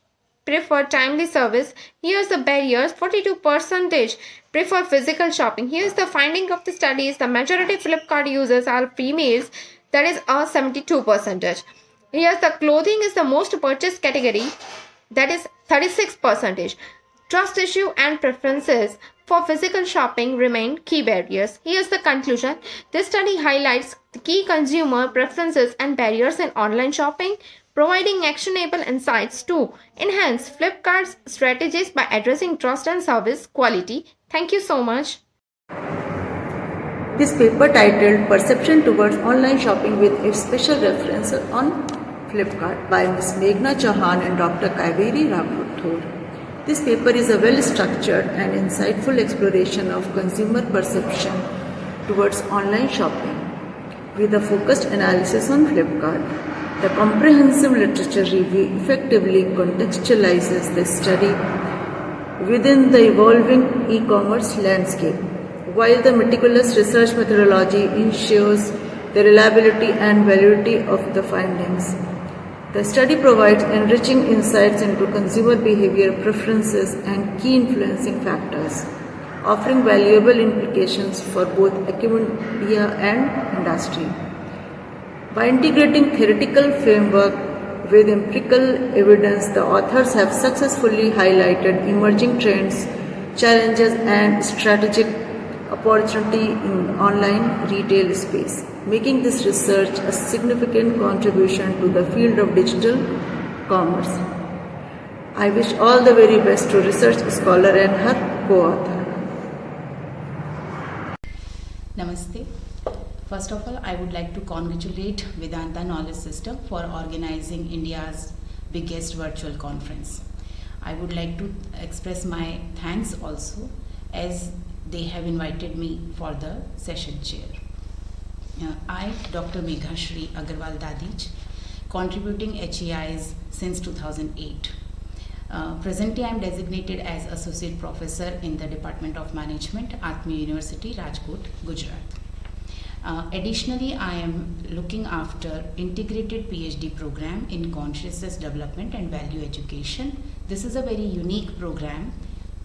prefer timely service. Here's the barriers. 42% prefer physical shopping. Here's the finding of the studies. The majority of Flipkart users are females. That is a 72%. Here's the clothing is the most purchased category. That is 36%. Trust issue and preferences for physical shopping remain key barriers. Here's the conclusion. This study highlights the key consumer preferences and barriers in online shopping, providing actionable insights to enhance Flipkart's strategies by addressing trust and service quality. Thank you so much. This paper titled Perception Towards Online Shopping with a special reference on Flipkart by Ms. Meghna Chauhan and Dr. Kaveri Rathore. This paper is a well-structured and insightful exploration of consumer perception towards online shopping with a focused analysis on Flipkart. The comprehensive literature review effectively contextualizes the study within the evolving e-commerce landscape, while the meticulous research methodology ensures the reliability and validity of the findings. The study provides enriching insights into consumer behavior, preferences, and key influencing factors, offering valuable implications for both academia and industry. By integrating theoretical framework with empirical evidence, the authors have successfully highlighted emerging trends, challenges, and strategic opportunity in online retail space, making this research a significant contribution to the field of digital commerce. I wish all the very best to research scholar and her co-author. Namaste. First of all, I would like to congratulate Vedanta Knowledge System for organizing India's biggest virtual conference. I would like to express my thanks also as they have invited me for the session chair. I, Dr. Meghashree Dadhich, contributing HEIs since 2008. Presently, I am designated as Associate Professor in the Department of Management, Alamelu University, Rajkot, Gujarat. Additionally, I am looking after integrated PhD program in consciousness development and value education. This is a very unique program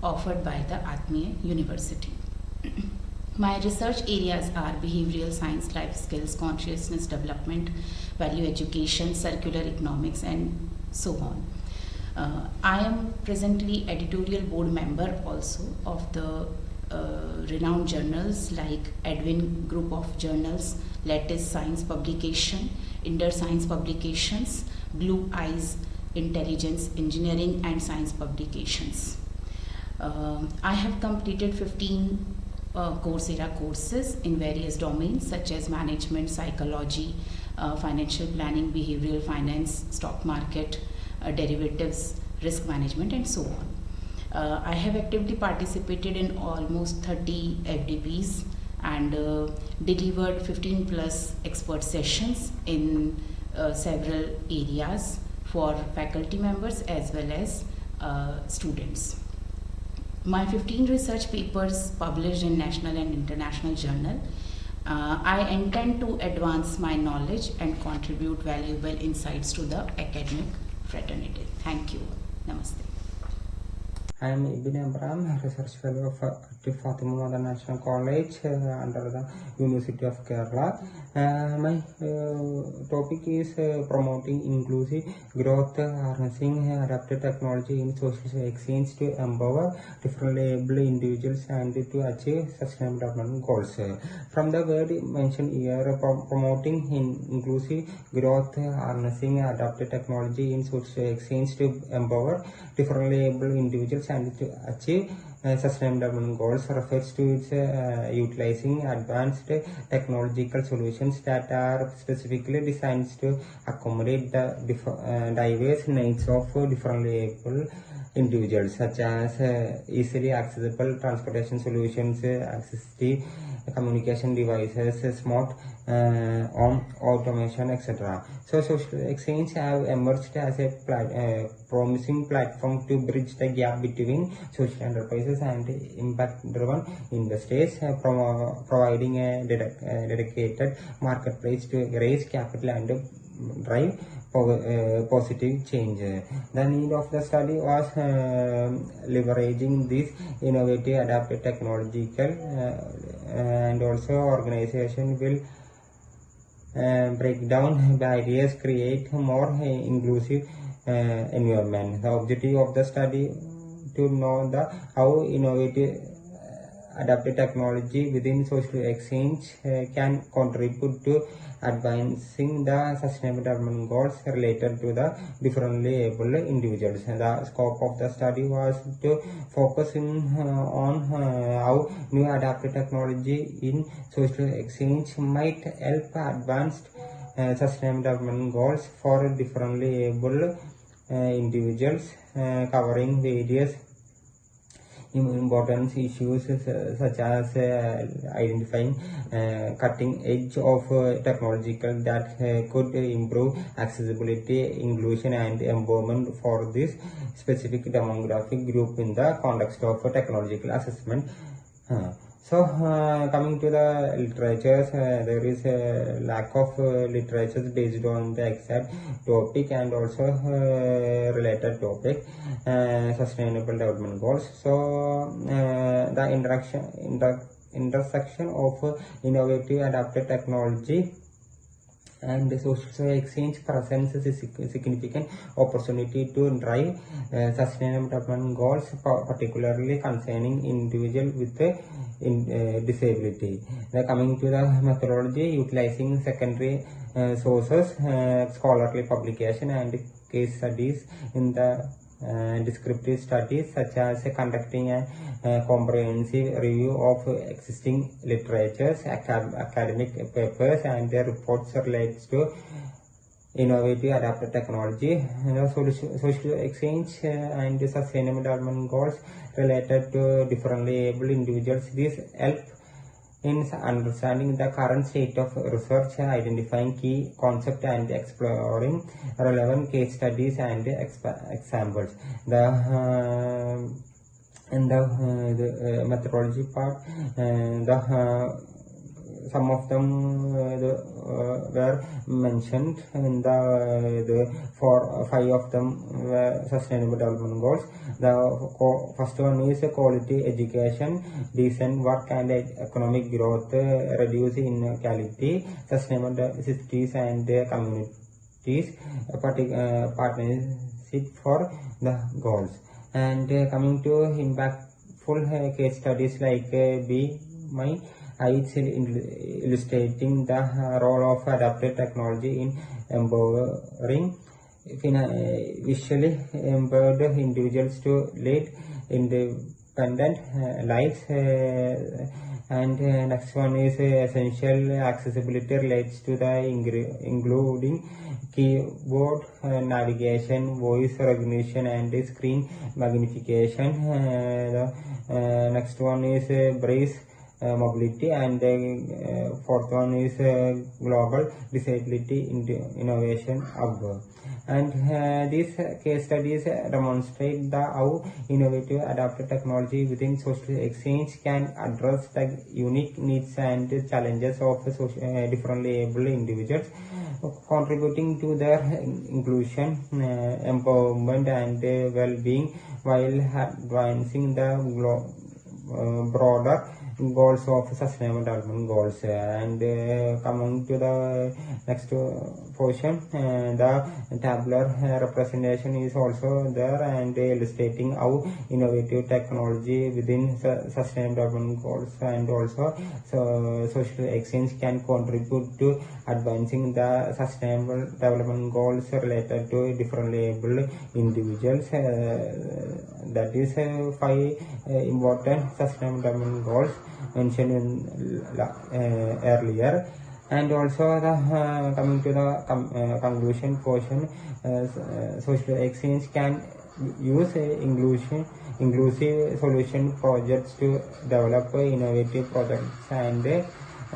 offered by the Alamelu University. My research areas are behavioral science, life skills, consciousness development, value education, circular economics, and so on. I am presently editorial board member also of the renowned journals like Edwin Group of Journals, Lattice Science Publication, Inter Science Publications, Blue Eyes Intelligence, Engineering and Science Publications. I have completed 15 Coursera courses in various domains such as management, psychology, financial planning, behavioral finance, stock market, derivatives, risk management, and so on. I have actively participated in almost 30 FDPs and delivered 15 plus expert sessions in several areas for faculty members as well as students. My 15 research papers published in national and international journal. I intend to advance my knowledge and contribute valuable insights to the academic fraternity. Thank you. Namaste. I am Abin Abraham, Research Fellow at Fatima National College under the University of Kerala. My topic is promoting inclusive growth, harnessing adaptive technology in social exchange to empower differently able individuals and to achieve sustainable development goals. From the word mentioned here, promoting inclusive growth, harnessing adaptive technology in social exchange to empower differently able individuals and to achieve sustainable development goals refers to its utilizing advanced technological solutions that are specifically designed to accommodate the diverse needs of differently able individuals, such as easily accessible transportation solutions, accessible communication devices, smart home automation, etc. So social exchange have emerged as a promising platform to bridge the gap between social enterprises and impact-driven investors, providing a dedicated marketplace to raise capital and drive positive change. The need of the study was leveraging this innovative adaptive technological and also organization will break down barriers, create more inclusive environment. The objective of the study to know how innovative adapted technology within social exchange can contribute to advancing the sustainable development goals related to the differently able individuals. And the scope of the study was to focus on how new adapted technology in social exchange might help advance sustainable development goals for differently able individuals, covering various important issues such as identifying cutting edge of technological that could improve accessibility, inclusion and empowerment for this specific demographic group in the context of technological assessment. Coming to the literatures, there is a lack of literatures based on the exact topic and also related topic, sustainable development goals. The intersection of innovative adapted technology and the social exchange presents a significant opportunity to drive sustainable development goals, particularly concerning individuals with disability. Coming to the methodology, utilizing secondary sources, scholarly publication and case studies in the descriptive studies, such as conducting a comprehensive review of existing literatures, academic papers and their reports related to innovative adapted technology, social exchange and sustainable development goals related to differently able individuals. This help in understanding the current state of research, identifying key concepts and exploring relevant case studies and examples. The methodology part, some of them were mentioned in the 5 of them were sustainable development goals. The first one is quality education, decent work and economic growth, reduce inequality, sustainable cities and communities, partnership for the goals. And coming to impactful case studies like Be My Eyes, illustrating the role of adapted technology in empowering visually impaired individuals to lead independent lives. And next one is essential accessibility relates to the including keyboard navigation, voice recognition and screen magnification. Next one is brace mobility, and fourth one is global disability innovation hub. And these case studies demonstrate how innovative adapted technology within social exchange can address the unique needs and challenges of differently able individuals, contributing to their inclusion, empowerment and well-being while advancing the broader goals of sustainable development goals. And coming to the next portion, the tabular representation is also there and illustrating how innovative technology within sustainable development goals and also social exchange can contribute to advancing the sustainable development goals related to differently able individuals. That is 5 important sustainable development goals mentioned earlier. And also coming to the conclusion portion, social exchange can use inclusive solution projects to develop innovative products and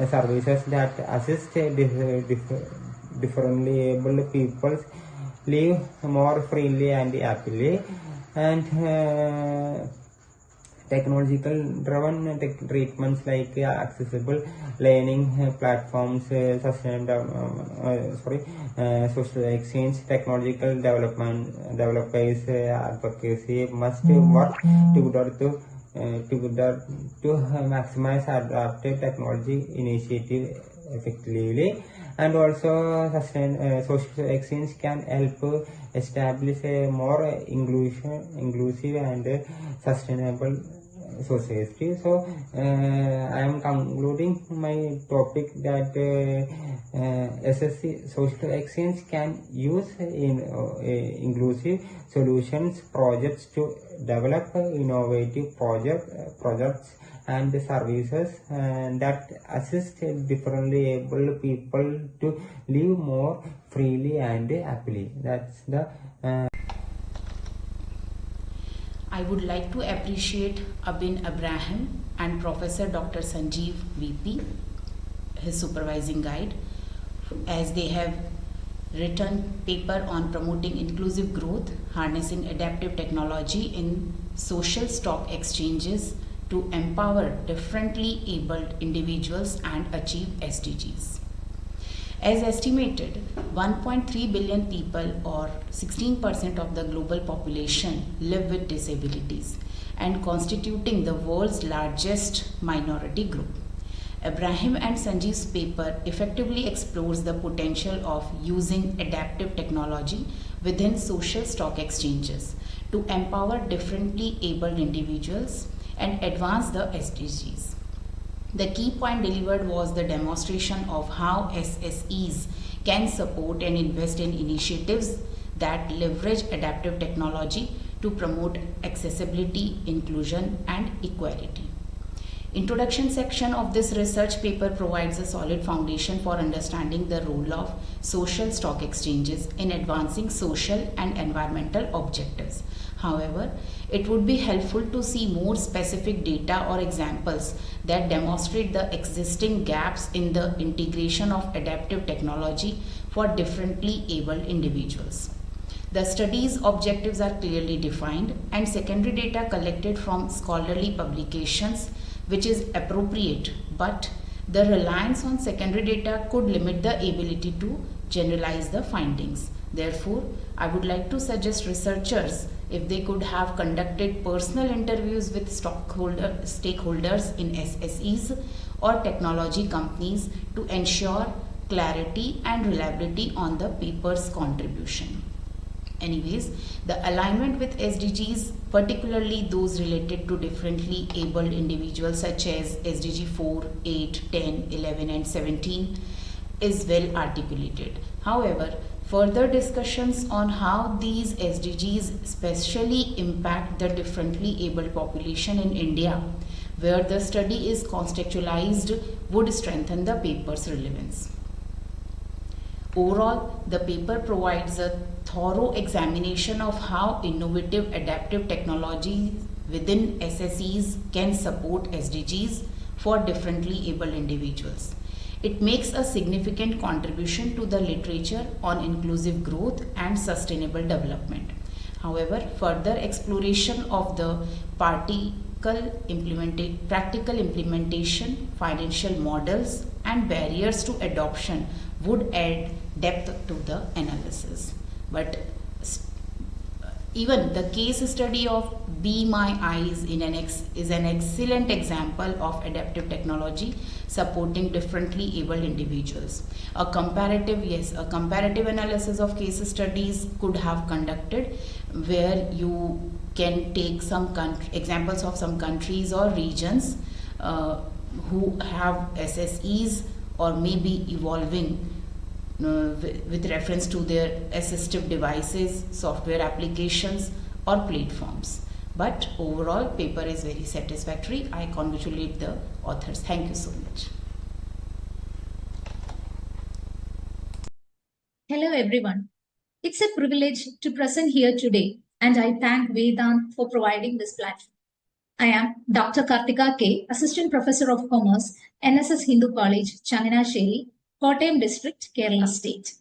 services that assist differently able people live more freely and happily. And technological driven treatments like accessible learning platforms, social exchange, technological developers advocacy must work together to maximize adaptive technology initiative effectively. And also social exchange can help establish a more inclusive and sustainable society. So I am concluding my topic that SSC social exchange can use in inclusive solutions projects to develop innovative projects and services that assist differently able people to live more freely and happily. That's the I would like to appreciate Abin Abraham and Professor Dr. Sanjeev VP, his supervising guide, as they have written paper on promoting inclusive growth, harnessing adaptive technology in social stock exchanges to empower differently abled individuals and achieve SDGs. As estimated, 1.3 billion people or 16% of the global population live with disabilities and constituting the world's largest minority group. Abraham and Sanjeev's paper effectively explores the potential of using adaptive technology within social stock exchanges to empower differently abled individuals and advance the SDGs. The key point delivered was the demonstration of how SSEs can support and invest in initiatives that leverage adaptive technology to promote accessibility, inclusion, and equality. Introduction section of this research paper provides a solid foundation for understanding the role of social stock exchanges in advancing social and environmental objectives. However, it would be helpful to see more specific data or examples that demonstrate the existing gaps in the integration of adaptive technology for differently abled individuals. The study's objectives are clearly defined and secondary data collected from scholarly publications, which is appropriate, but the reliance on secondary data could limit the ability to generalize the findings. Therefore, I would like to suggest researchers if they could have conducted personal interviews with stakeholders in SSEs or technology companies to ensure clarity and reliability on the paper's contribution. Anyways, the alignment with SDGs, particularly those related to differently abled individuals such as SDG 4, 8, 10, 11 and 17 is well articulated. However, further discussions on how these SDGs especially impact the differently abled population in India, where the study is contextualized, would strengthen the paper's relevance. Overall, the paper provides a thorough examination of how innovative adaptive technologies within SSEs can support SDGs for differently abled individuals. It makes a significant contribution to the literature on inclusive growth and sustainable development. However, further exploration of the practical implementation, financial models, and barriers to adoption would add depth to the analysis. But even the case study of Be My Eyes is an excellent example of adaptive technology supporting differently abled individuals. A comparative analysis of case studies could have conducted where you can take some examples of some countries or regions who have SSEs or maybe evolving with reference to their assistive devices, software applications or platforms. But overall, paper is very satisfactory. I congratulate the authors. Thank you so much. Hello everyone. It's a privilege to present here today and I thank Vedant for providing this platform. I am Dr. Karthika K, Assistant Professor of Commerce, NSS Hindu College, Changanasheri, Kottayam District, Kerala State.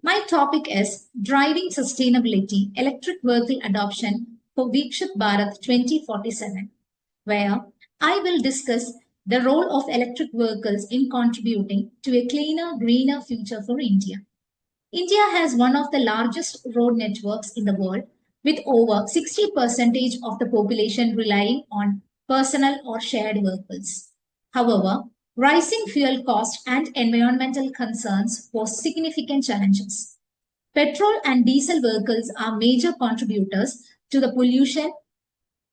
My topic is Driving Sustainability, Electric Vehicle Adoption for Viksit Bharat 2047, where I will discuss the role of electric vehicles in contributing to a cleaner, greener future for India. India has one of the largest road networks in the world, with over 60% of the population relying on personal or shared vehicles. However, rising fuel costs and environmental concerns pose significant challenges. Petrol and diesel vehicles are major contributors to the pollution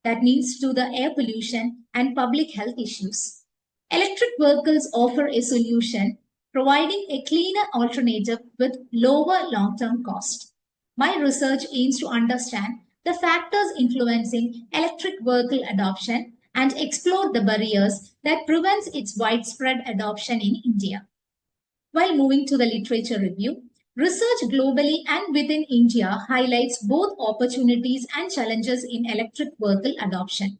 that means to the air pollution and public health issues. Electric vehicles offer a solution, providing a cleaner alternative with lower long-term cost. My research aims to understand the factors influencing electric vehicle adoption and explore the barriers that prevents its widespread adoption in India. While moving to the literature review, research globally and within India highlights both opportunities and challenges in electric vehicle adoption.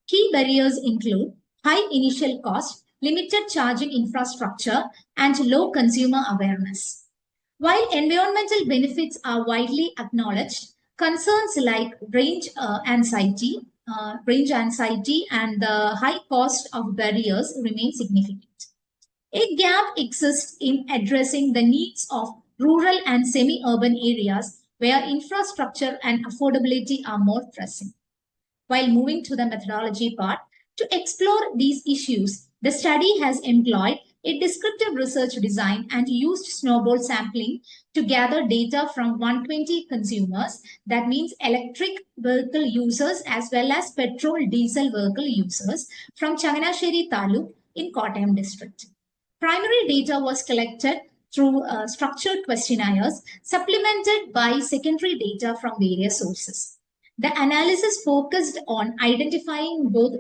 Key barriers include high initial cost, limited charging infrastructure, and low consumer awareness. While environmental benefits are widely acknowledged, concerns like range anxiety and the high cost of barriers remain significant. A gap exists in addressing the needs of rural and semi-urban areas where infrastructure and affordability are more pressing. While moving to the methodology part, to explore these issues, the study has employed a descriptive research design and used snowball sampling to gather data from 120 consumers, that means electric vehicle users as well as petrol diesel vehicle users from Changanasheri Taluk in Kottayam district. Primary data was collected through structured questionnaires supplemented by secondary data from various sources. The analysis focused on identifying both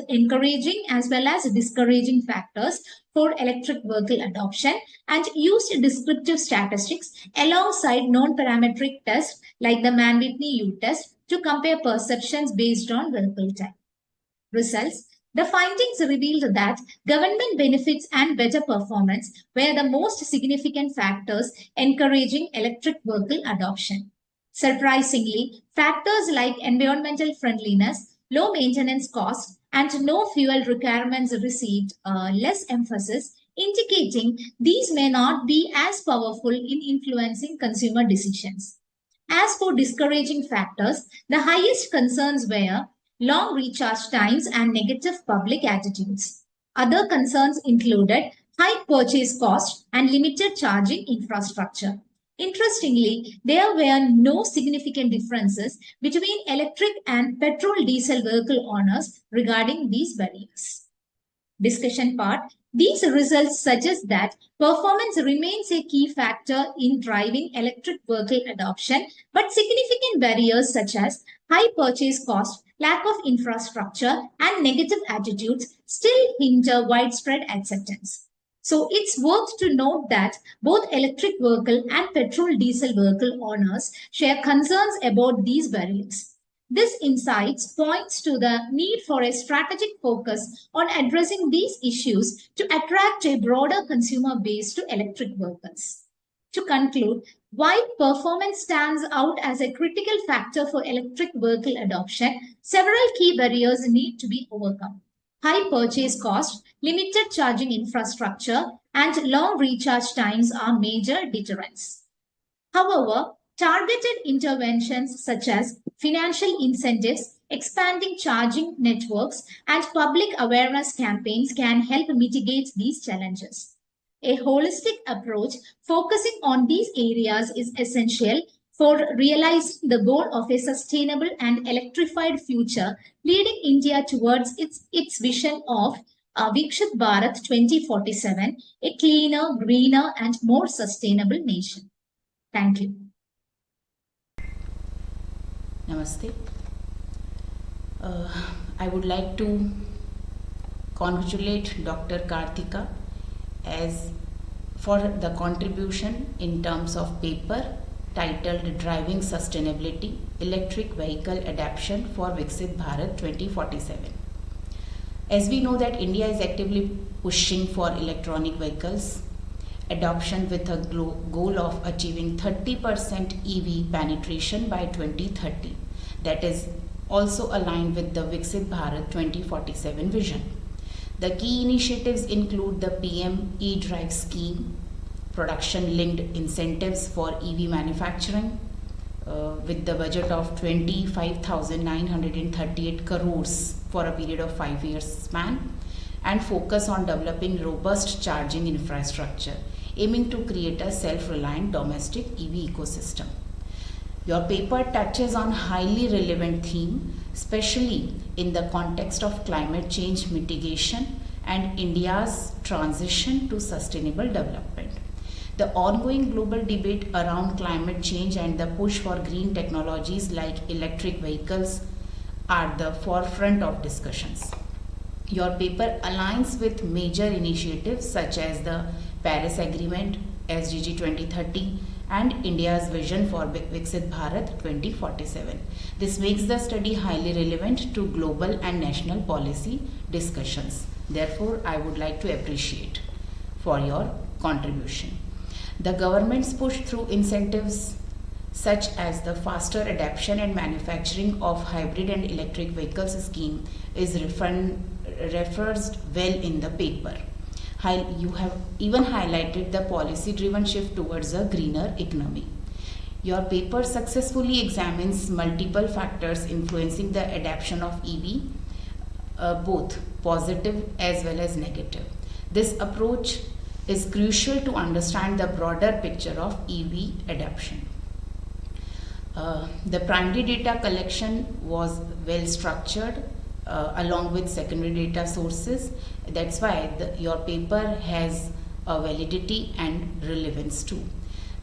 encouraging as well as discouraging factors for electric vehicle adoption and used descriptive statistics alongside non-parametric tests like the Mann-Whitney U-test to compare perceptions based on vehicle type. Results. The findings revealed that government benefits and better performance were the most significant factors encouraging electric vehicle adoption. Surprisingly, factors like environmental friendliness, low maintenance costs, and no fuel requirements received less emphasis, indicating these may not be as powerful in influencing consumer decisions. As for discouraging factors, the highest concerns were long recharge times and negative public attitudes. Other concerns included high purchase cost and limited charging infrastructure. Interestingly, there were no significant differences between electric and petrol diesel vehicle owners regarding these barriers. Discussion part. These results suggest that performance remains a key factor in driving electric vehicle adoption, but significant barriers such as high purchase cost, lack of infrastructure, and negative attitudes still hinder widespread acceptance. So it's worth to note that both electric vehicle and petrol diesel vehicle owners share concerns about these barriers. This insights points to the need for a strategic focus on addressing these issues to attract a broader consumer base to electric vehicles. To conclude, while performance stands out as a critical factor for electric vehicle adoption, several key barriers need to be overcome. High purchase cost, limited charging infrastructure, and long recharge times are major deterrents. However, targeted interventions such as financial incentives, expanding charging networks, and public awareness campaigns can help mitigate these challenges. A holistic approach focusing on these areas is essential for realizing the goal of a sustainable and electrified future, leading India towards its vision of Viksit Bharat 2047, a cleaner, greener, and more sustainable nation. Thank you. Namaste. I would like to congratulate Dr. Karthika as for the contribution in terms of paper titled Driving Sustainability, Electric Vehicle Adoption for Viksit Bharat 2047. As we know that India is actively pushing for electronic vehicles adoption with a goal of achieving 30% EV penetration by 2030. That is also aligned with the Viksit Bharat 2047 vision. The key initiatives include the PM e-Drive scheme, production-linked incentives for EV manufacturing with the budget of 25,938 crores for a period of 5 years span, and focus on developing robust charging infrastructure, aiming to create a self-reliant domestic EV ecosystem. Your paper touches on highly relevant theme, especially in the context of climate change mitigation and India's transition to sustainable development. The ongoing global debate around climate change and the push for green technologies like electric vehicles are the forefront of discussions. Your paper aligns with major initiatives such as the Paris Agreement, SDG 2030, and India's vision for Viksit Bharat 2047. This makes the study highly relevant to global and national policy discussions. Therefore, I would like to appreciate for your contribution. The government's push through incentives such as the faster adoption and manufacturing of hybrid and electric vehicles scheme is referenced well in the paper. You have even highlighted the policy-driven shift towards a greener economy. Your paper successfully examines multiple factors influencing the adoption of EV, both positive as well as negative. This approach is crucial to understand the broader picture of EV adoption. The primary data collection was well structured along with secondary data sources. That's why your paper has a validity and relevance too.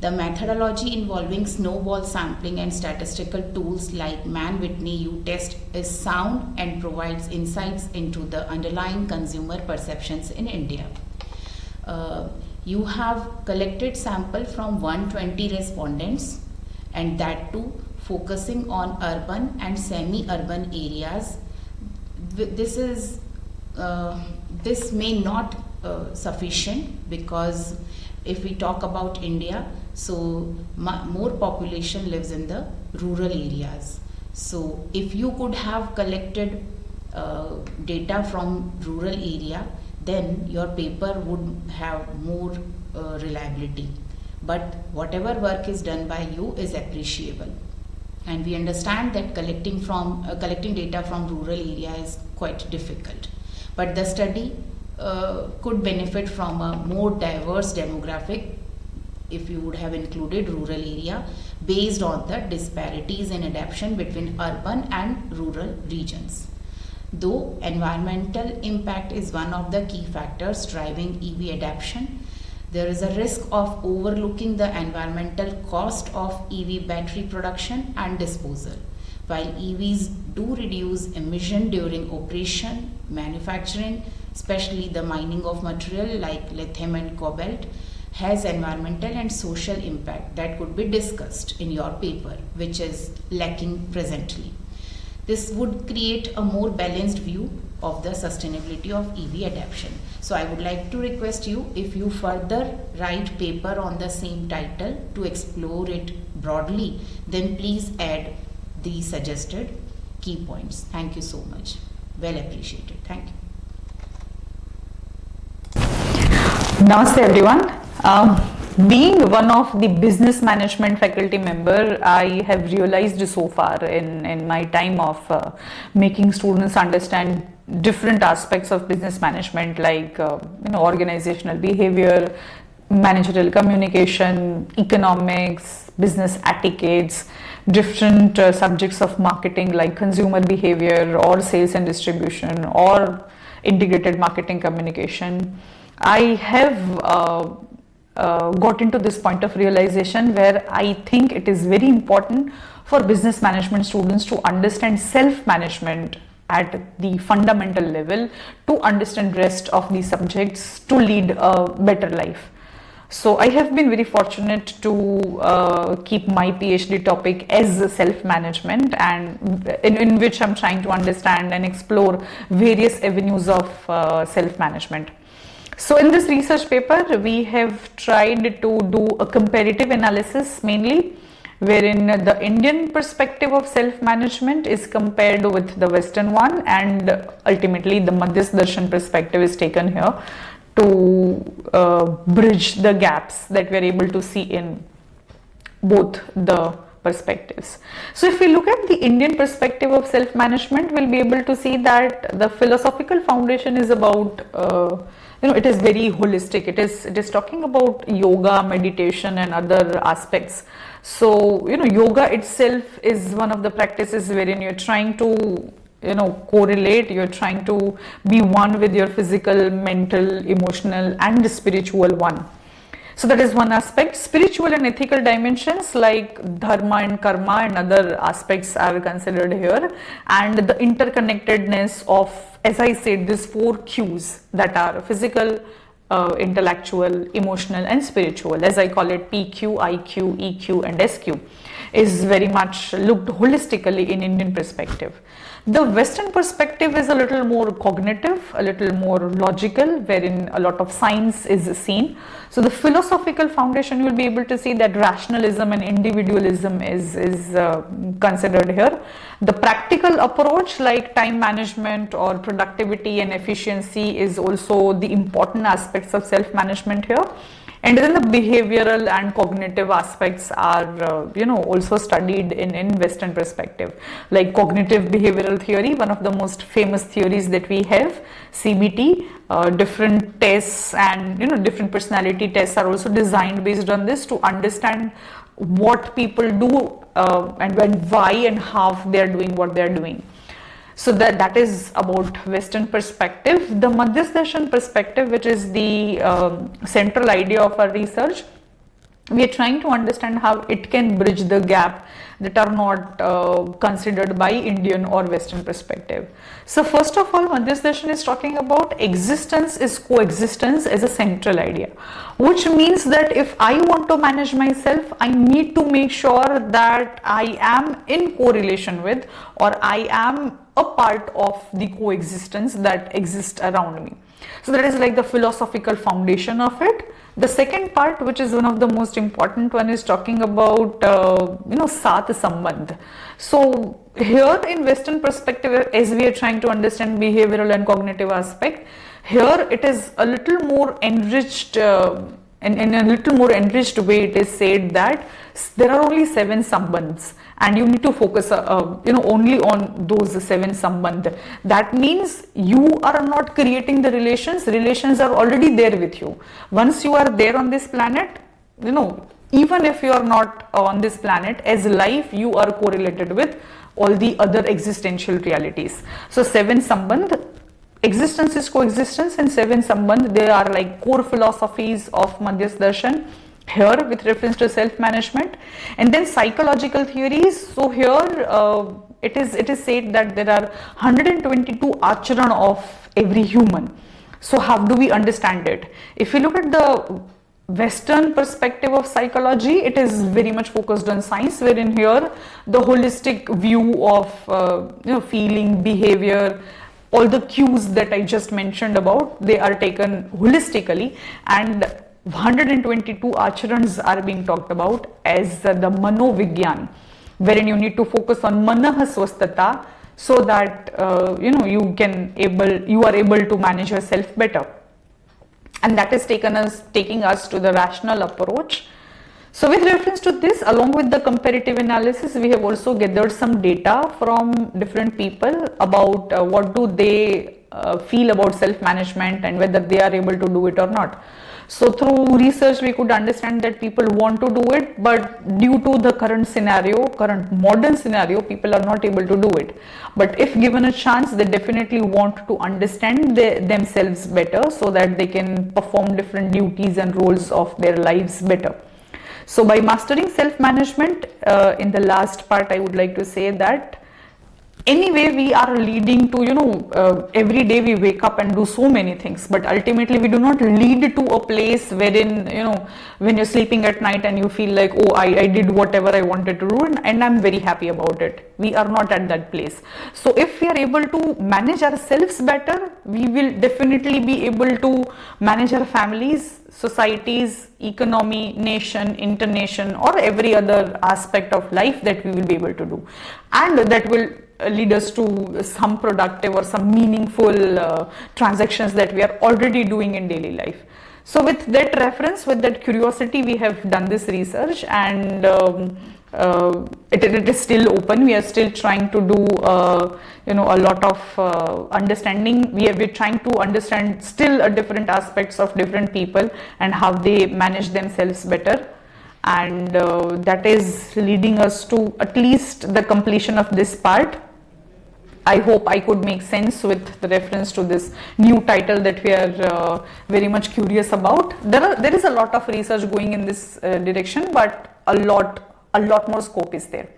The methodology involving snowball sampling and statistical tools like Man-Whitney U-test is sound and provides insights into the underlying consumer perceptions in India. You have collected sample from 120 respondents, and that too focusing on urban and semi-urban areas. This may not sufficient, because if we talk about India, so more population lives in the rural areas. So if you could have collected data from rural area, then your paper would have more reliability. But whatever work is done by you is appreciable. And we understand that collecting data from rural area is quite difficult. But the study could benefit from a more diverse demographic if you would have included rural area based on the disparities in adoption between urban and rural regions. Though environmental impact is one of the key factors driving EV adoption, there is a risk of overlooking the environmental cost of EV battery production and disposal. While EVs do reduce emission during operation, manufacturing, especially the mining of material like lithium and cobalt, has environmental and social impact that could be discussed in your paper, which is lacking presently. This would create a more balanced view of the sustainability of EV adoption. So I would like to request you, if you further write paper on the same title to explore it broadly, then please add the suggested key points. Thank you so much. Well appreciated. Thank you. Namaste everyone. Being one of the business management faculty member, I have realized so far in my time of making students understand different aspects of business management, like organizational behavior, managerial communication, economics, business etiquettes, different subjects of marketing like consumer behavior or sales and distribution or integrated marketing communication. I have got into this point of realization where I think it is very important for business management students to understand self-management at the fundamental level, to understand rest of the subjects, to lead a better life. So I have been very fortunate to keep my PhD topic as self-management, and in which I'm trying to understand and explore various avenues of self-management. So in this research paper, we have tried to do a comparative analysis mainly, wherein the Indian perspective of self-management is compared with the Western one, and ultimately the Madhyas Darshan perspective is taken here to bridge the gaps that we are able to see in both the perspectives. So if we look at the Indian perspective of self-management, we'll be able to see that the philosophical foundation is about, it is very holistic. It is talking about yoga, meditation and other aspects. So, yoga itself is one of the practices wherein you're trying to correlate, you're trying to be one with your physical, mental, emotional and spiritual one. So that is one aspect. Spiritual and ethical dimensions like dharma and karma and other aspects are considered here, and the interconnectedness of, as I said, these 4 Qs that are physical, intellectual, emotional and spiritual, as I call it PQ, IQ, EQ and SQ, is very much looked holistically in Indian perspective. The Western perspective is a little more cognitive, a little more logical, wherein a lot of science is seen. So the philosophical foundation, you will be able to see that rationalism and individualism is considered here. The practical approach like time management or productivity and efficiency is also the important aspects of self-management here. And then the behavioral and cognitive aspects are, also studied in Western perspective. Like cognitive behavioral theory, one of the most famous theories that we have, CBT, different tests and, different personality tests are also designed based on this to understand what people do and why and how they are doing what they are doing. So that is about Western perspective. The Madhyas Darshan perspective, which is the central idea of our research, we are trying to understand how it can bridge the gap that are not considered by Indian or Western perspective. So first of all, Madhyas Darshan is talking about existence is coexistence as a central idea, which means that if I want to manage myself, I need to make sure that I am in correlation with, or I am a part of the coexistence that exists around me. So that is like the philosophical foundation of it. The second part, which is one of the most important one, is talking about Sat Sambandh. So here in Western perspective, as we are trying to understand behavioral and cognitive aspect, here it is a little more enriched, in a little more enriched way it is said that there are only 7 sambandhs and you need to focus only on those 7 sambandh. That means you are not creating the relations are already there with you. Once you are there on this planet, even if you are not on this planet, as life you are correlated with all the other existential realities. So 7 sambandh, existence is coexistence, and 7 sambandh, they are like core philosophies of Madhyas Darshan here with reference to self-management. And then psychological theories. So here it is said that there are 122 acharan of every human. So how do we understand it? If you look at the Western perspective of psychology, it is very much focused on science, wherein here the holistic view of feeling, behavior, all the cues that I just mentioned about, they are taken holistically, and 122 acharans are being talked about as the manovigyan, wherein you need to focus on manah swastata, so that you are able to manage yourself better. And that is taking us to the rational approach. So with reference to this, along with the comparative analysis, we have also gathered some data from different people about what do they feel about self-management and whether they are able to do it or not. So through research, we could understand that people want to do it, but due to the current modern scenario, people are not able to do it. But if given a chance, they definitely want to understand themselves better, so that they can perform different duties and roles of their lives better. So by mastering self-management, in the last part, I would like to say that anyway we are leading to, every day we wake up and do so many things, but ultimately we do not lead to a place wherein, when you're sleeping at night and you feel like, oh, I did whatever I wanted to do and I'm very happy about it. We are not at that place. So if we are able to manage ourselves better, we will definitely be able to manage our families, societies, economy, nation, internation, or every other aspect of life that we will be able to do, and that will lead us to some productive or some meaningful transactions that we are already doing in daily life. So with that reference, with that curiosity, we have done this research, and it is still open. We are still trying to do a lot of understanding. We're trying to understand still different aspects of different people and how they manage themselves better, and that is leading us to at least the completion of this part. I hope I could make sense with the reference to this new title that we are very much curious about. There is a lot of research going in this direction, but a lot more scope is there.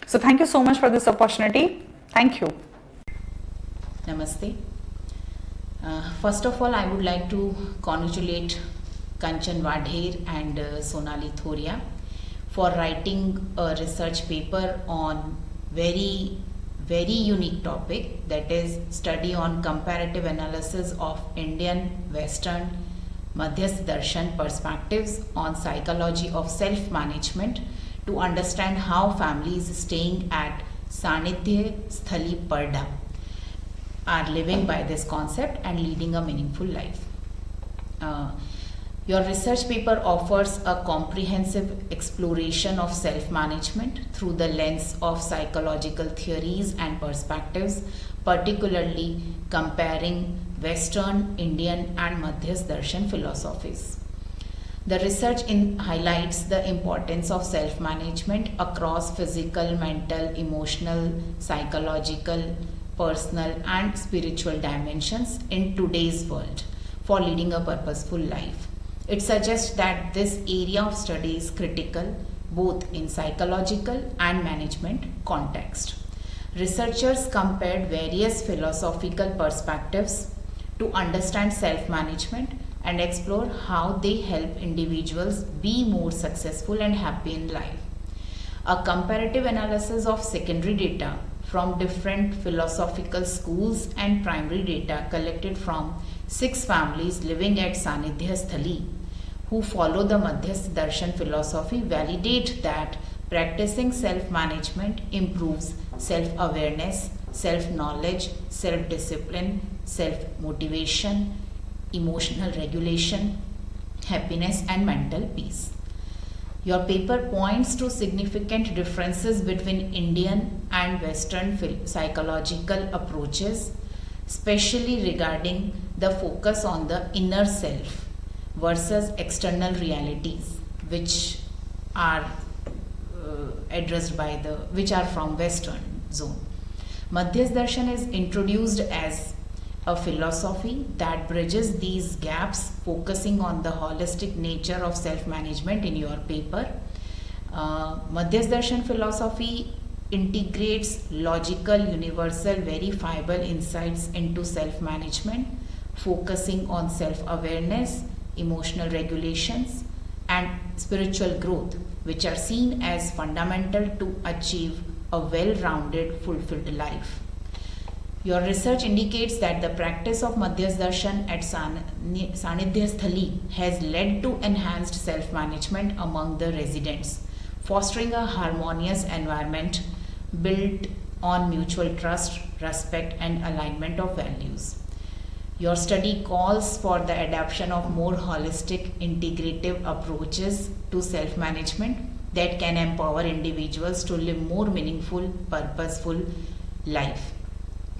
So thank you so much for this opportunity. Thank you. Namaste. First of all, I would like to congratulate Kanchan Vadher and Sonali Thoria for writing a research paper on very unique topic, that is study on comparative analysis of Indian, Western, Madhyasth Darshan perspectives on psychology of self-management to understand how families staying at Sanidhya Sthali Parda are living by this concept and leading a meaningful life. Your research paper offers a comprehensive exploration of self-management through the lens of psychological theories and perspectives, particularly comparing Western, Indian and Madhyasth Darshan philosophies. The research highlights the importance of self-management across physical, mental, emotional, psychological, personal and spiritual dimensions in today's world for leading a purposeful life. It suggests that this area of study is critical both in psychological and management context. Researchers compared various philosophical perspectives to understand self-management and explore how they help individuals be more successful and happy in life. A comparative analysis of secondary data from different philosophical schools and primary data collected from 6 families living at Sanidhya Sthali who follow the Madhyasth Darshan philosophy validate that practicing self-management improves self-awareness, self-knowledge, self-discipline, self-motivation, emotional regulation, happiness and mental peace. Your paper points to significant differences between Indian and Western psychological approaches, especially regarding the focus on the inner self versus external realities, which are which are from Western zone. Madhyasth Darshan is introduced as a philosophy that bridges these gaps, focusing on the holistic nature of self-management in your paper. Madhyasth Darshan philosophy integrates logical, universal, verifiable insights into self-management, focusing on self-awareness, emotional regulations, and spiritual growth, which are seen as fundamental to achieve a well-rounded, fulfilled life. Your research indicates that the practice of Madhyasth Darshan at Sanidhya Sthali has led to enhanced self-management among the residents, fostering a harmonious environment built on mutual trust, respect, and alignment of values. Your study calls for the adoption of more holistic, integrative approaches to self-management that can empower individuals to live more meaningful, purposeful life.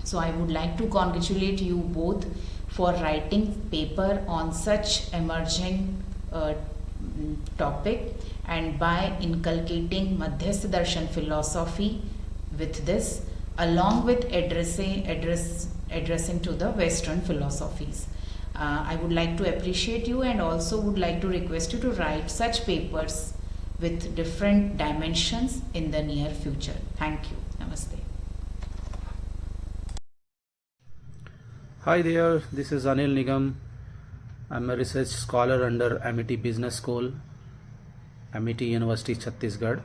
So I would like to congratulate you both for writing paper on such emerging topic, and by inculcating Madhyasth Darshan philosophy with this, along with addressing to the Western philosophies. I would like to appreciate you and also would like to request you to write such papers with different dimensions in the near future. Thank you. Namaste. Hi there, this is Anil Nigam. I'm a research scholar under Amity Business School, Amity University, Chhattisgarh,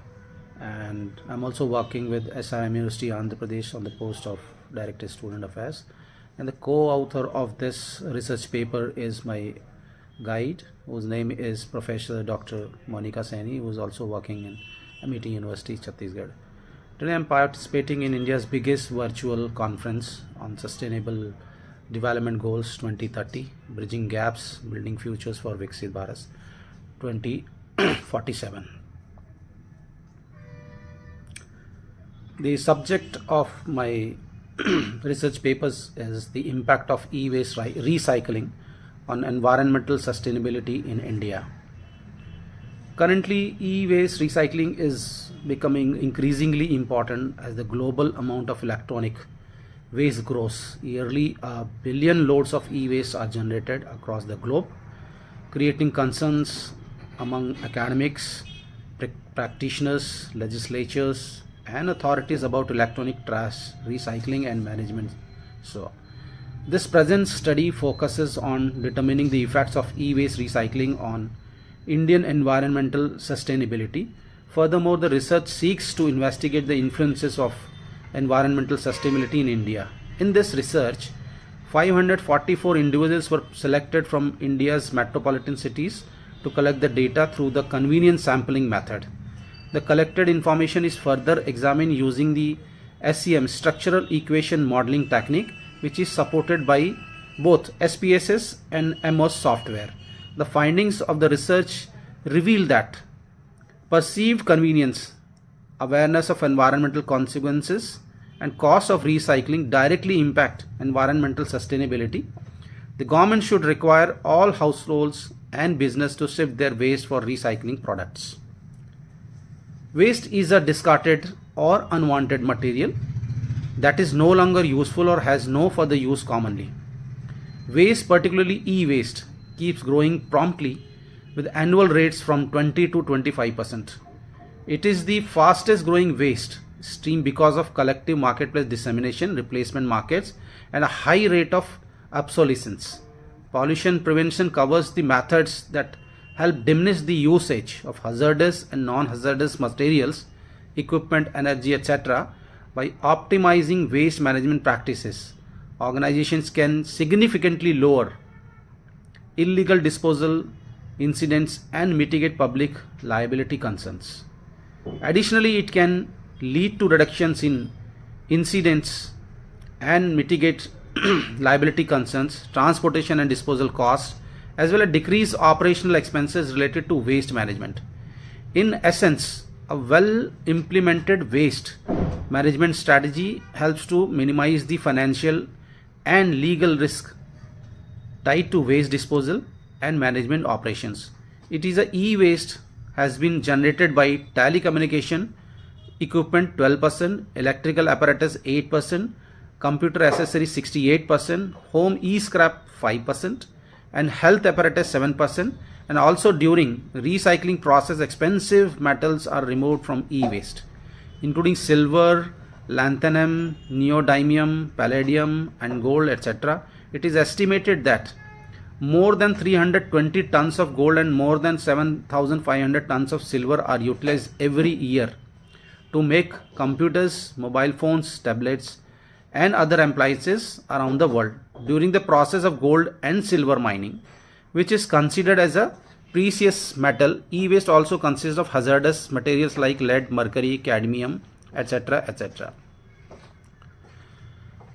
and I'm also working with SIM University, Andhra Pradesh on the post of Director Student Affairs. And the co-author of this research paper is my guide, whose name is Professor Dr. Monica Saini, who is also working in Amity University, Chhattisgarh. Today I'm participating in India's biggest virtual conference on Sustainable Development Goals 2030, Bridging Gaps, Building Futures for Viksit Bharat 2047. The subject of my research papers is the impact of e-waste recycling on environmental sustainability in India. Currently, e-waste recycling is becoming increasingly important as the global amount of electronic waste grows. Yearly, 1 billion loads of e-waste are generated across the globe, creating concerns among academics, practitioners, legislatures, and authorities about electronic trash recycling and management. So, this present study focuses on determining the effects of e-waste recycling on Indian environmental sustainability. Furthermore, the research seeks to investigate the influences of environmental sustainability in India. In this research, 544 individuals were selected from India's metropolitan cities to collect the data through the convenience sampling method. The collected information is further examined using the SEM structural equation modeling technique, which is supported by both SPSS and MOS software. The findings of the research reveal that perceived convenience, awareness of environmental consequences, and cost of recycling directly impact environmental sustainability. The government should require all households and business to shift their waste for recycling products. Waste is a discarded or unwanted material that is no longer useful or has no further use commonly. Waste, particularly e-waste, keeps growing promptly with annual rates from 20 to 25%. It is the fastest growing waste stream because of collective marketplace dissemination, replacement markets, and a high rate of obsolescence. Pollution prevention covers the methods that help diminish the usage of hazardous and non-hazardous materials, equipment, energy, etc. By optimizing waste management practices, organizations can significantly lower illegal disposal incidents and mitigate public liability concerns. Additionally, it can lead to reductions in incidents and mitigate liability concerns, transportation and disposal costs, as well as decrease operational expenses related to waste management. In essence, a well implemented waste management strategy helps to minimize the financial and legal risk tied to waste disposal and management operations. It is a e-waste has been generated by telecommunication equipment 12%, electrical apparatus 8%, computer accessories 68%, home e-scrap 5%, and health apparatus 7%. And also during recycling process, expensive metals are removed from e-waste, including silver, lanthanum, neodymium, palladium, and gold, etc. It is estimated that more than 320 tons of gold and more than 7,500 tons of silver are utilized every year to make computers, mobile phones, tablets, and other appliances around the world. During the process of gold and silver mining, which is considered as a precious metal, e-waste also consists of hazardous materials like lead, mercury, cadmium, etc. etc.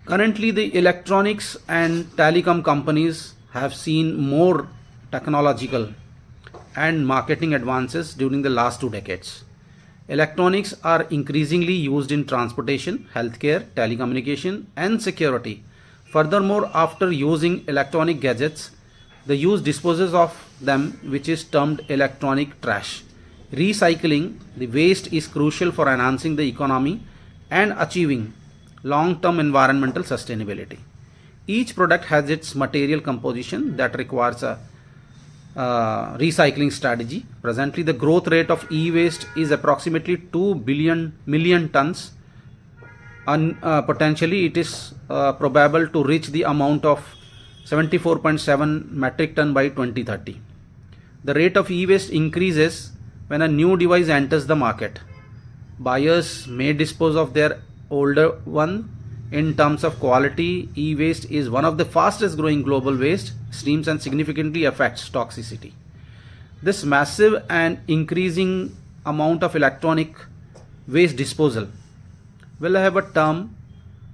Currently, the electronics and telecom companies have seen more technological and marketing advances during the last 2 decades. Electronics are increasingly used in transportation, healthcare, telecommunication, and security. Furthermore, after using electronic gadgets, the use disposes of them, which is termed electronic trash. Recycling the waste is crucial for enhancing the economy and achieving long-term environmental sustainability. Each product has its material composition that requires a recycling strategy. Presently, the growth rate of e-waste is approximately 2 million tons. Potentially, it is probable to reach the amount of 74.7 metric ton by 2030. The rate of e-waste increases when a new device enters the market. Buyers may dispose of their older one. In terms of quality, e-waste is one of the fastest growing global waste streams and significantly affects toxicity. This massive and increasing amount of electronic waste disposal will have a term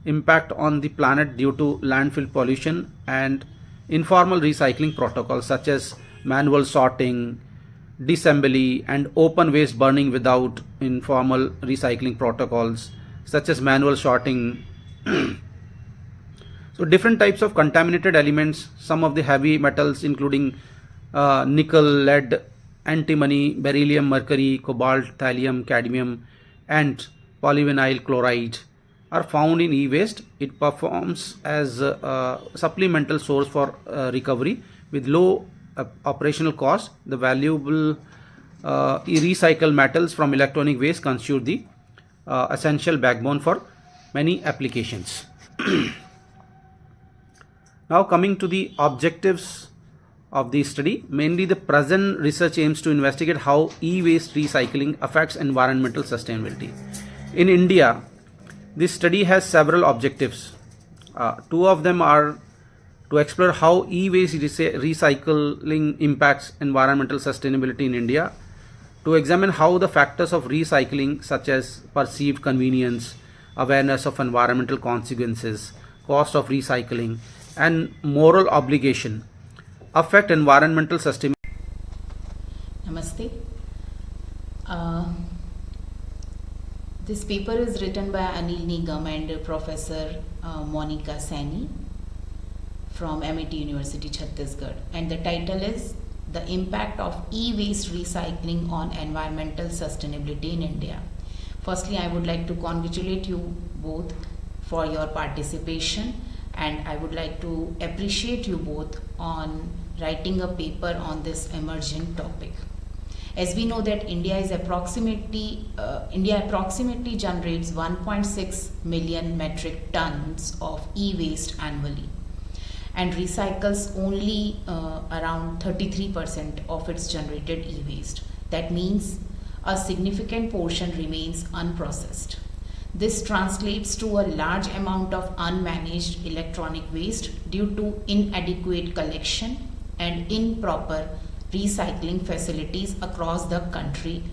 impact on the planet due to landfill pollution and informal recycling protocols such as manual sorting, disassembly, and open waste burning without informal recycling protocols, such as manual sorting. So different types of contaminated elements, some of the heavy metals including nickel, lead, antimony, beryllium, mercury, cobalt, thallium, cadmium, and polyvinyl chloride are found in e-waste. It performs as a supplemental source for recovery with low operational cost. The valuable recycled metals from electronic waste constitute the essential backbone for many applications. Now coming to the objectives of the study, mainly the present research aims to investigate how e-waste recycling affects environmental sustainability. In India, this study has several objectives. Two of them are to explore how e-waste recycling impacts environmental sustainability in India, to examine how the factors of recycling such as perceived convenience, awareness of environmental consequences, cost of recycling, and moral obligation affect environmental sustainability. Namaste. This paper is written by Anil Nigam and Professor Monica Saini from MIT University, Chhattisgarh, and the title is The Impact of E-Waste Recycling on Environmental Sustainability in India. Firstly, I would like to congratulate you both for your participation, and I would like to appreciate you both on writing a paper on this emerging topic. As we know that India approximately generates 1.6 million metric tons of e-waste annually and recycles only around 33% of its generated e-waste. That means a significant portion remains unprocessed. This translates to a large amount of unmanaged electronic waste due to inadequate collection and improper recycling facilities across the country.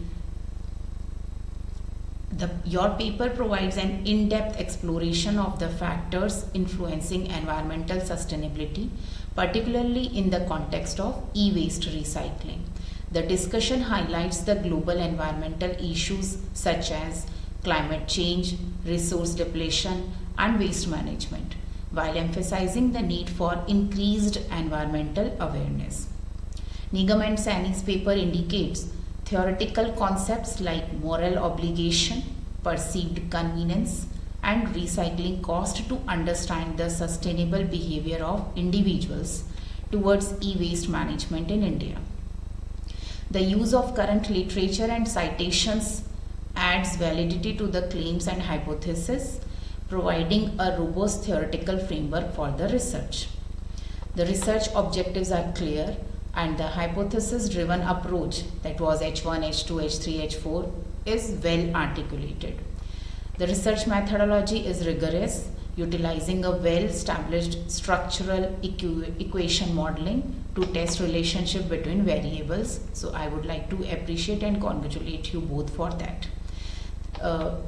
Your paper provides an in-depth exploration of the factors influencing environmental sustainability, particularly in the context of e-waste recycling. The discussion highlights the global environmental issues such as climate change, resource depletion, and waste management, while emphasizing the need for increased environmental awareness. Nigam and Saini's paper indicates theoretical concepts like moral obligation, perceived convenience, and recycling cost to understand the sustainable behavior of individuals towards e-waste management in India. The use of current literature and citations adds validity to the claims and hypotheses, providing a robust theoretical framework for the research. The research objectives are clear, and the hypothesis-driven approach, that was H1, H2, H3, H4, is well articulated. The research methodology is rigorous, utilizing a well-established structural equation modeling to test relationship between variables. So I would like to appreciate and congratulate you both for that,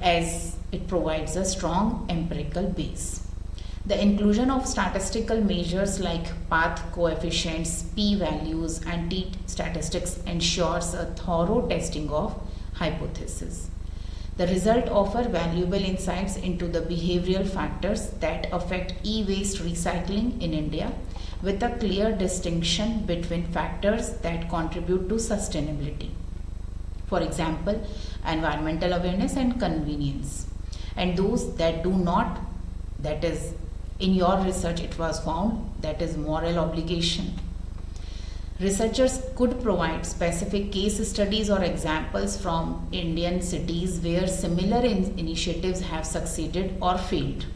as it provides a strong empirical base. The inclusion of statistical measures like path coefficients, p-values, and t-statistics ensures a thorough testing of hypotheses. The result offers valuable insights into the behavioral factors that affect e-waste recycling in India, with a clear distinction between factors that contribute to sustainability. For example, environmental awareness and convenience, and those that do not, that is, in your research it was found, that is moral obligation. Researchers could provide specific case studies or examples from Indian cities where similar initiatives have succeeded or failed.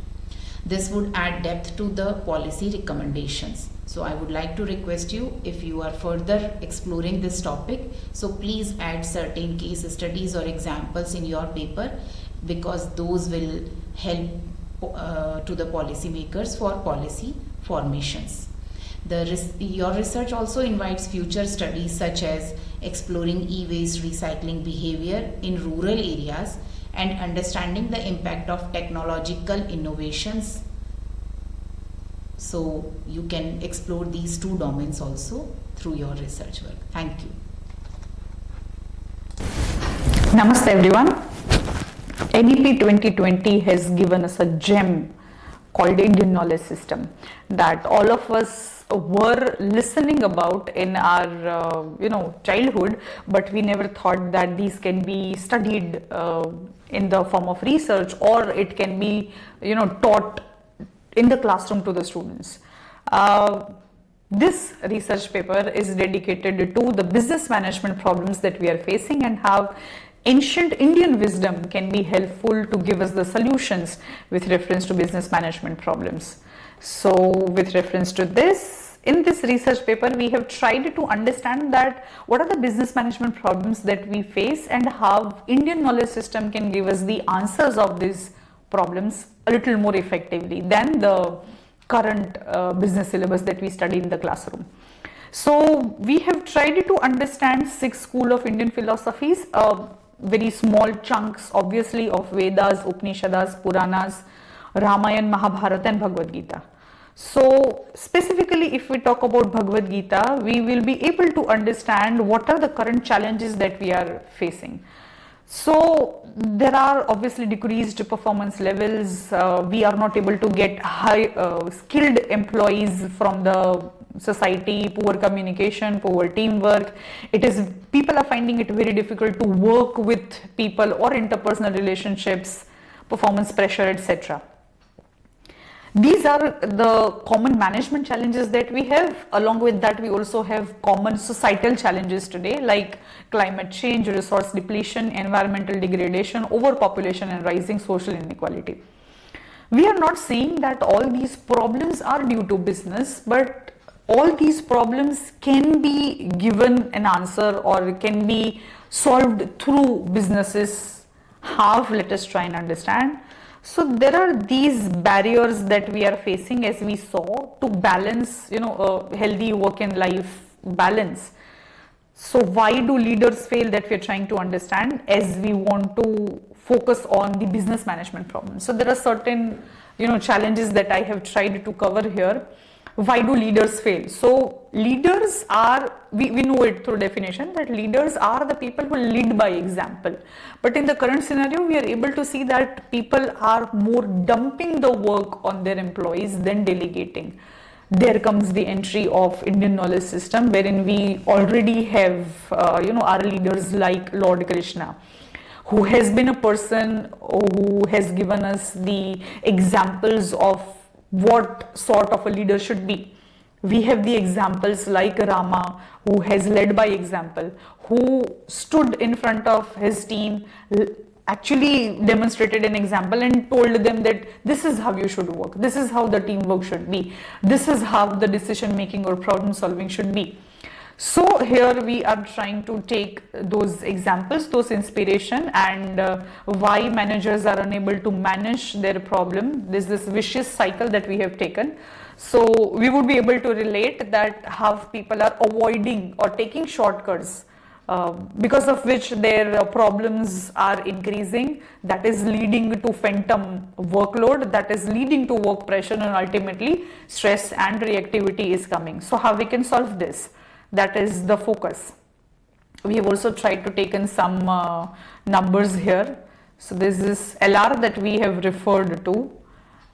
This would add depth to the policy recommendations. So I would like to request you, if you are further exploring this topic, so please add certain case studies or examples in your paper, because those will help to the policymakers for policy formations. Your research also invites future studies such as exploring e-waste recycling behavior in rural areas and understanding the impact of technological innovations. So you can explore these two domains also through your research work. Thank you. Namaste everyone. NEP 2020 has given us a gem called Indian knowledge system that all of us were listening about in our childhood, but we never thought that these can be studied in the form of research, or it can be taught in the classroom to the students. This research paper is dedicated to the business management problems that we are facing and how ancient Indian wisdom can be helpful to give us the solutions with reference to business management problems. So with reference to this, in this research paper, we have tried to understand that what are the business management problems that we face and how Indian knowledge system can give us the answers of these problems a little more effectively than the current business syllabus that we study in the classroom. So we have tried to understand 6 schools of Indian philosophies, very small chunks obviously of Vedas, Upanishads, Puranas, Ramayana, Mahabharata and Bhagavad Gita. So specifically if we talk about Bhagavad Gita, we will be able to understand what are the current challenges that we are facing. So there are obviously decreased performance levels. We are not able to get high skilled employees from the society, poor communication, poor teamwork. People are finding it very difficult to work with people or interpersonal relationships, performance pressure, etc. These are the common management challenges that we have. Along with that, we also have common societal challenges today like climate change, resource depletion, environmental degradation, overpopulation and rising social inequality. We are not saying that all these problems are due to business, but all these problems can be given an answer or can be solved through businesses. How? Let us try and understand. So there are these barriers that we are facing, as we saw, to balance, a healthy work and life balance. So why do leaders fail? That we are trying to understand as we want to focus on the business management problems. So there are certain, challenges that I have tried to cover here. Why do leaders fail? So leaders are, we know it through definition that leaders are the people who lead by example. But in the current scenario, we are able to see that people are more dumping the work on their employees than delegating. There comes the entry of Indian knowledge system, wherein we already have, our leaders like Lord Krishna, who has been a person who has given us the examples of what sort of a leader should be. We have the examples like Rama, who has led by example, who stood in front of his team, actually demonstrated an example and told them that this is how you should work, this is how the teamwork should be, this is how the decision making or problem solving should be. So here we are trying to take those examples, those inspiration, and why managers are unable to manage their problem. There's this vicious cycle that we have taken. So we would be able to relate that how people are avoiding or taking shortcuts, because of which their problems are increasing. That is leading to phantom workload, that is leading to work pressure, and ultimately stress and reactivity is coming. So how we can solve this? That is the focus. We have also tried to take in some numbers here. So this is LR that we have referred to.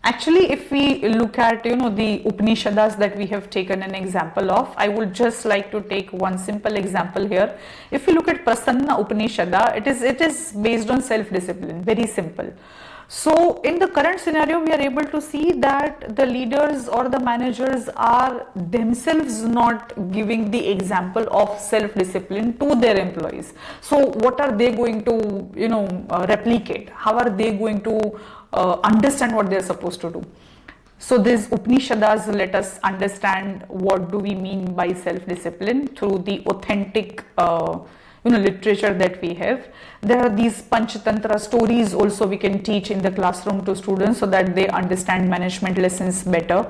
Actually, if we look at the Upanishads that we have taken an example of, I would just like to take one simple example here. If we look at Prasanna Upanishada, it is based on self-discipline, very simple. So in the current scenario, we are able to see that the leaders or the managers are themselves not giving the example of self-discipline to their employees. So what are they going to, replicate? How are they going to understand what they are supposed to do? So these Upanishads let us understand what do we mean by self-discipline through the authentic literature that we have. There are these Panchatantra stories also we can teach in the classroom to students so that they understand management lessons better.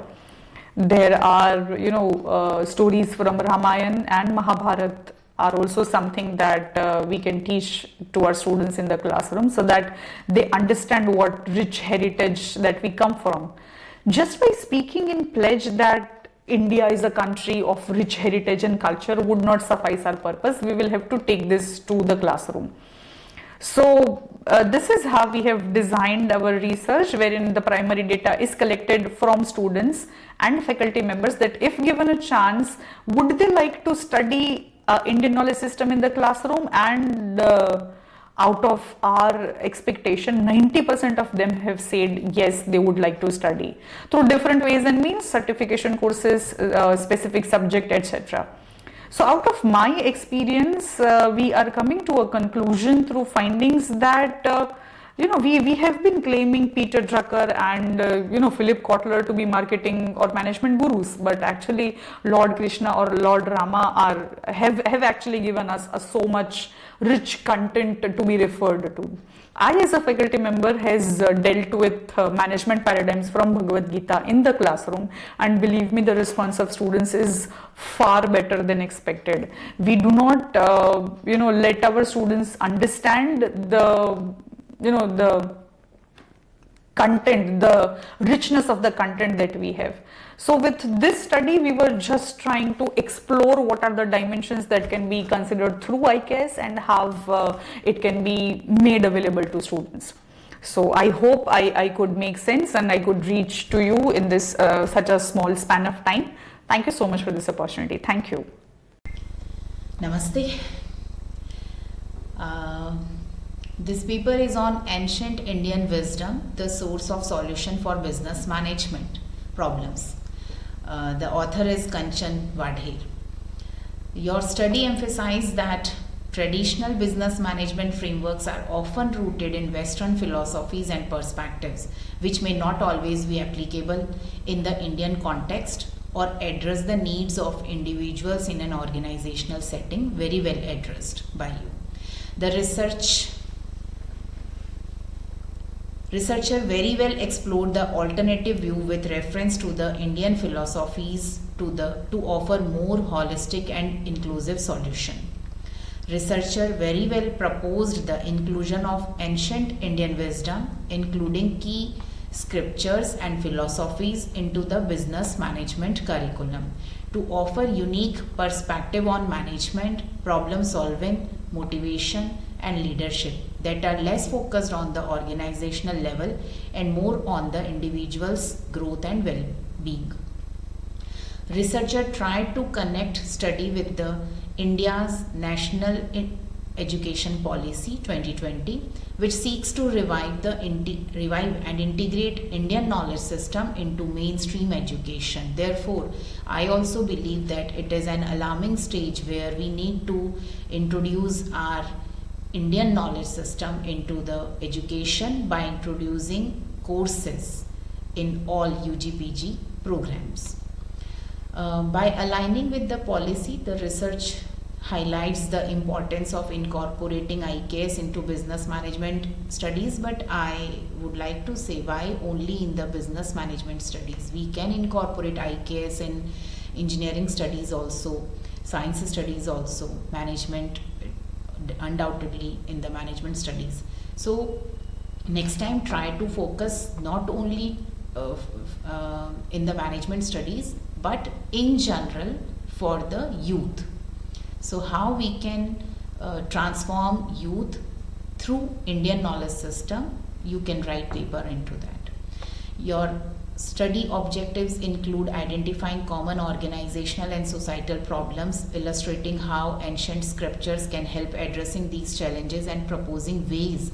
There are stories from Ramayana and Mahabharata are also something that we can teach to our students in the classroom so that they understand what rich heritage that we come from. Just by speaking in pledge that India is a country of rich heritage and culture would not suffice our purpose. We will have to take this to the classroom. So this is how we have designed our research, wherein the primary data is collected from students and faculty members, that if given a chance, would they like to study Indian knowledge system in the classroom, and out of our expectation, 90% of them have said yes, they would like to study through different ways and means, certification courses, specific subject, etc. So out of my experience, we are coming to a conclusion through findings that we have been claiming Peter Drucker and Philip Kotler to be marketing or management gurus, but actually Lord Krishna or Lord Rama have actually given us so much rich content to be referred to. I, as a faculty member, has dealt with management paradigms from Bhagavad Gita in the classroom, and believe me, the response of students is far better than expected. We do not let our students understand the content, the richness of the content that we have. So with this study, we were just trying to explore what are the dimensions that can be considered through ICAS and how it can be made available to students. So I hope I could make sense and I could reach to you in this such a small span of time. Thank you so much for this opportunity. Thank you. Namaste. This paper is on ancient Indian wisdom, the source of solution for business management problems. The author is Kanchan, Vadher. Your study emphasized that traditional business management frameworks are often rooted in Western philosophies and perspectives, which may not always be applicable in the Indian context or address the needs of individuals in an organizational setting. Very well addressed by you. The researcher very well explored the alternative view with reference to the Indian philosophies to offer more holistic and inclusive solution. Researcher very well proposed the inclusion of ancient Indian wisdom, including key scriptures and philosophies, into the business management curriculum to offer unique perspective on management, problem solving, motivation and leadership that are less focused on the organizational level and more on the individual's growth and well-being. Researcher tried to connect study with the India's National Education Policy 2020, which seeks to revive and integrate Indian knowledge system into mainstream education. Therefore, I also believe that it is an alarming stage where we need to introduce our Indian knowledge system into the education by introducing courses in all UG/PG programs. By aligning with the policy, the research highlights the importance of incorporating IKS into business management studies, but I would like to say why only in the business management studies. We can incorporate IKS in engineering studies also, science studies also, management undoubtedly in the management studies. So next time try to focus not only in the management studies but in general for the youth. So how we can transform youth through Indian knowledge system, you can write paper into that. Your study objectives include identifying common organizational and societal problems, illustrating how ancient scriptures can help addressing these challenges, and proposing ways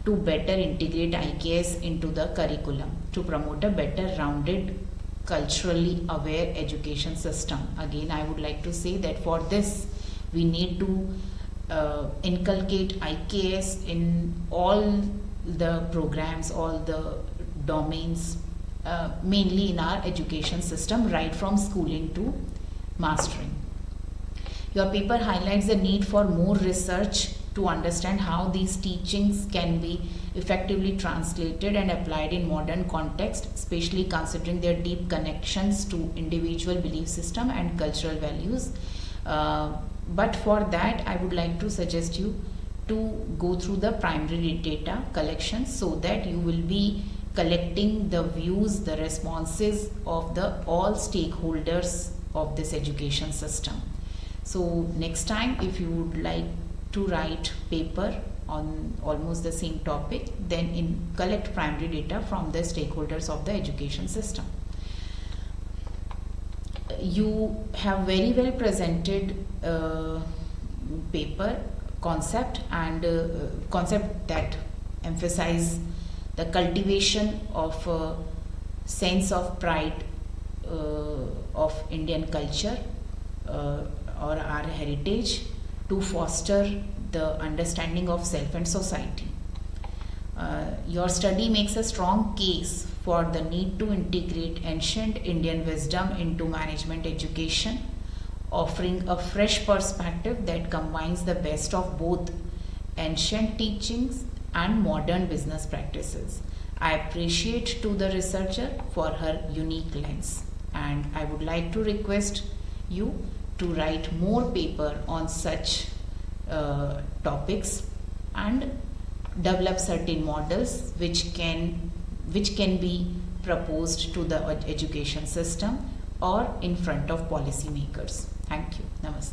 to better integrate IKS into the curriculum to promote a better rounded, culturally aware education system. Again, I would like to say that for this we need to inculcate IKS in all the programs, all the domains, mainly in our education system, right from schooling to mastering. Your paper highlights the need for more research to understand how these teachings can be effectively translated and applied in modern context, especially considering their deep connections to individual belief system and cultural values. But for that, I would like to suggest you to go through the primary data collection so that you will be collecting the views, the responses of the all stakeholders of this education system. So next time, if you would like to write paper on almost the same topic, then collect primary data from the stakeholders of the education system. You have very well presented paper concept that emphasize the cultivation of a sense of pride of Indian culture or our heritage to foster the understanding of self and society. Your study makes a strong case for the need to integrate ancient Indian wisdom into management education, offering a fresh perspective that combines the best of both ancient teachings and modern business practices. I appreciate to the researcher for her unique lens, and I would like to request you to write more paper on such topics and develop certain models which can be proposed to the education system or in front of policymakers. Thank you. Namaste.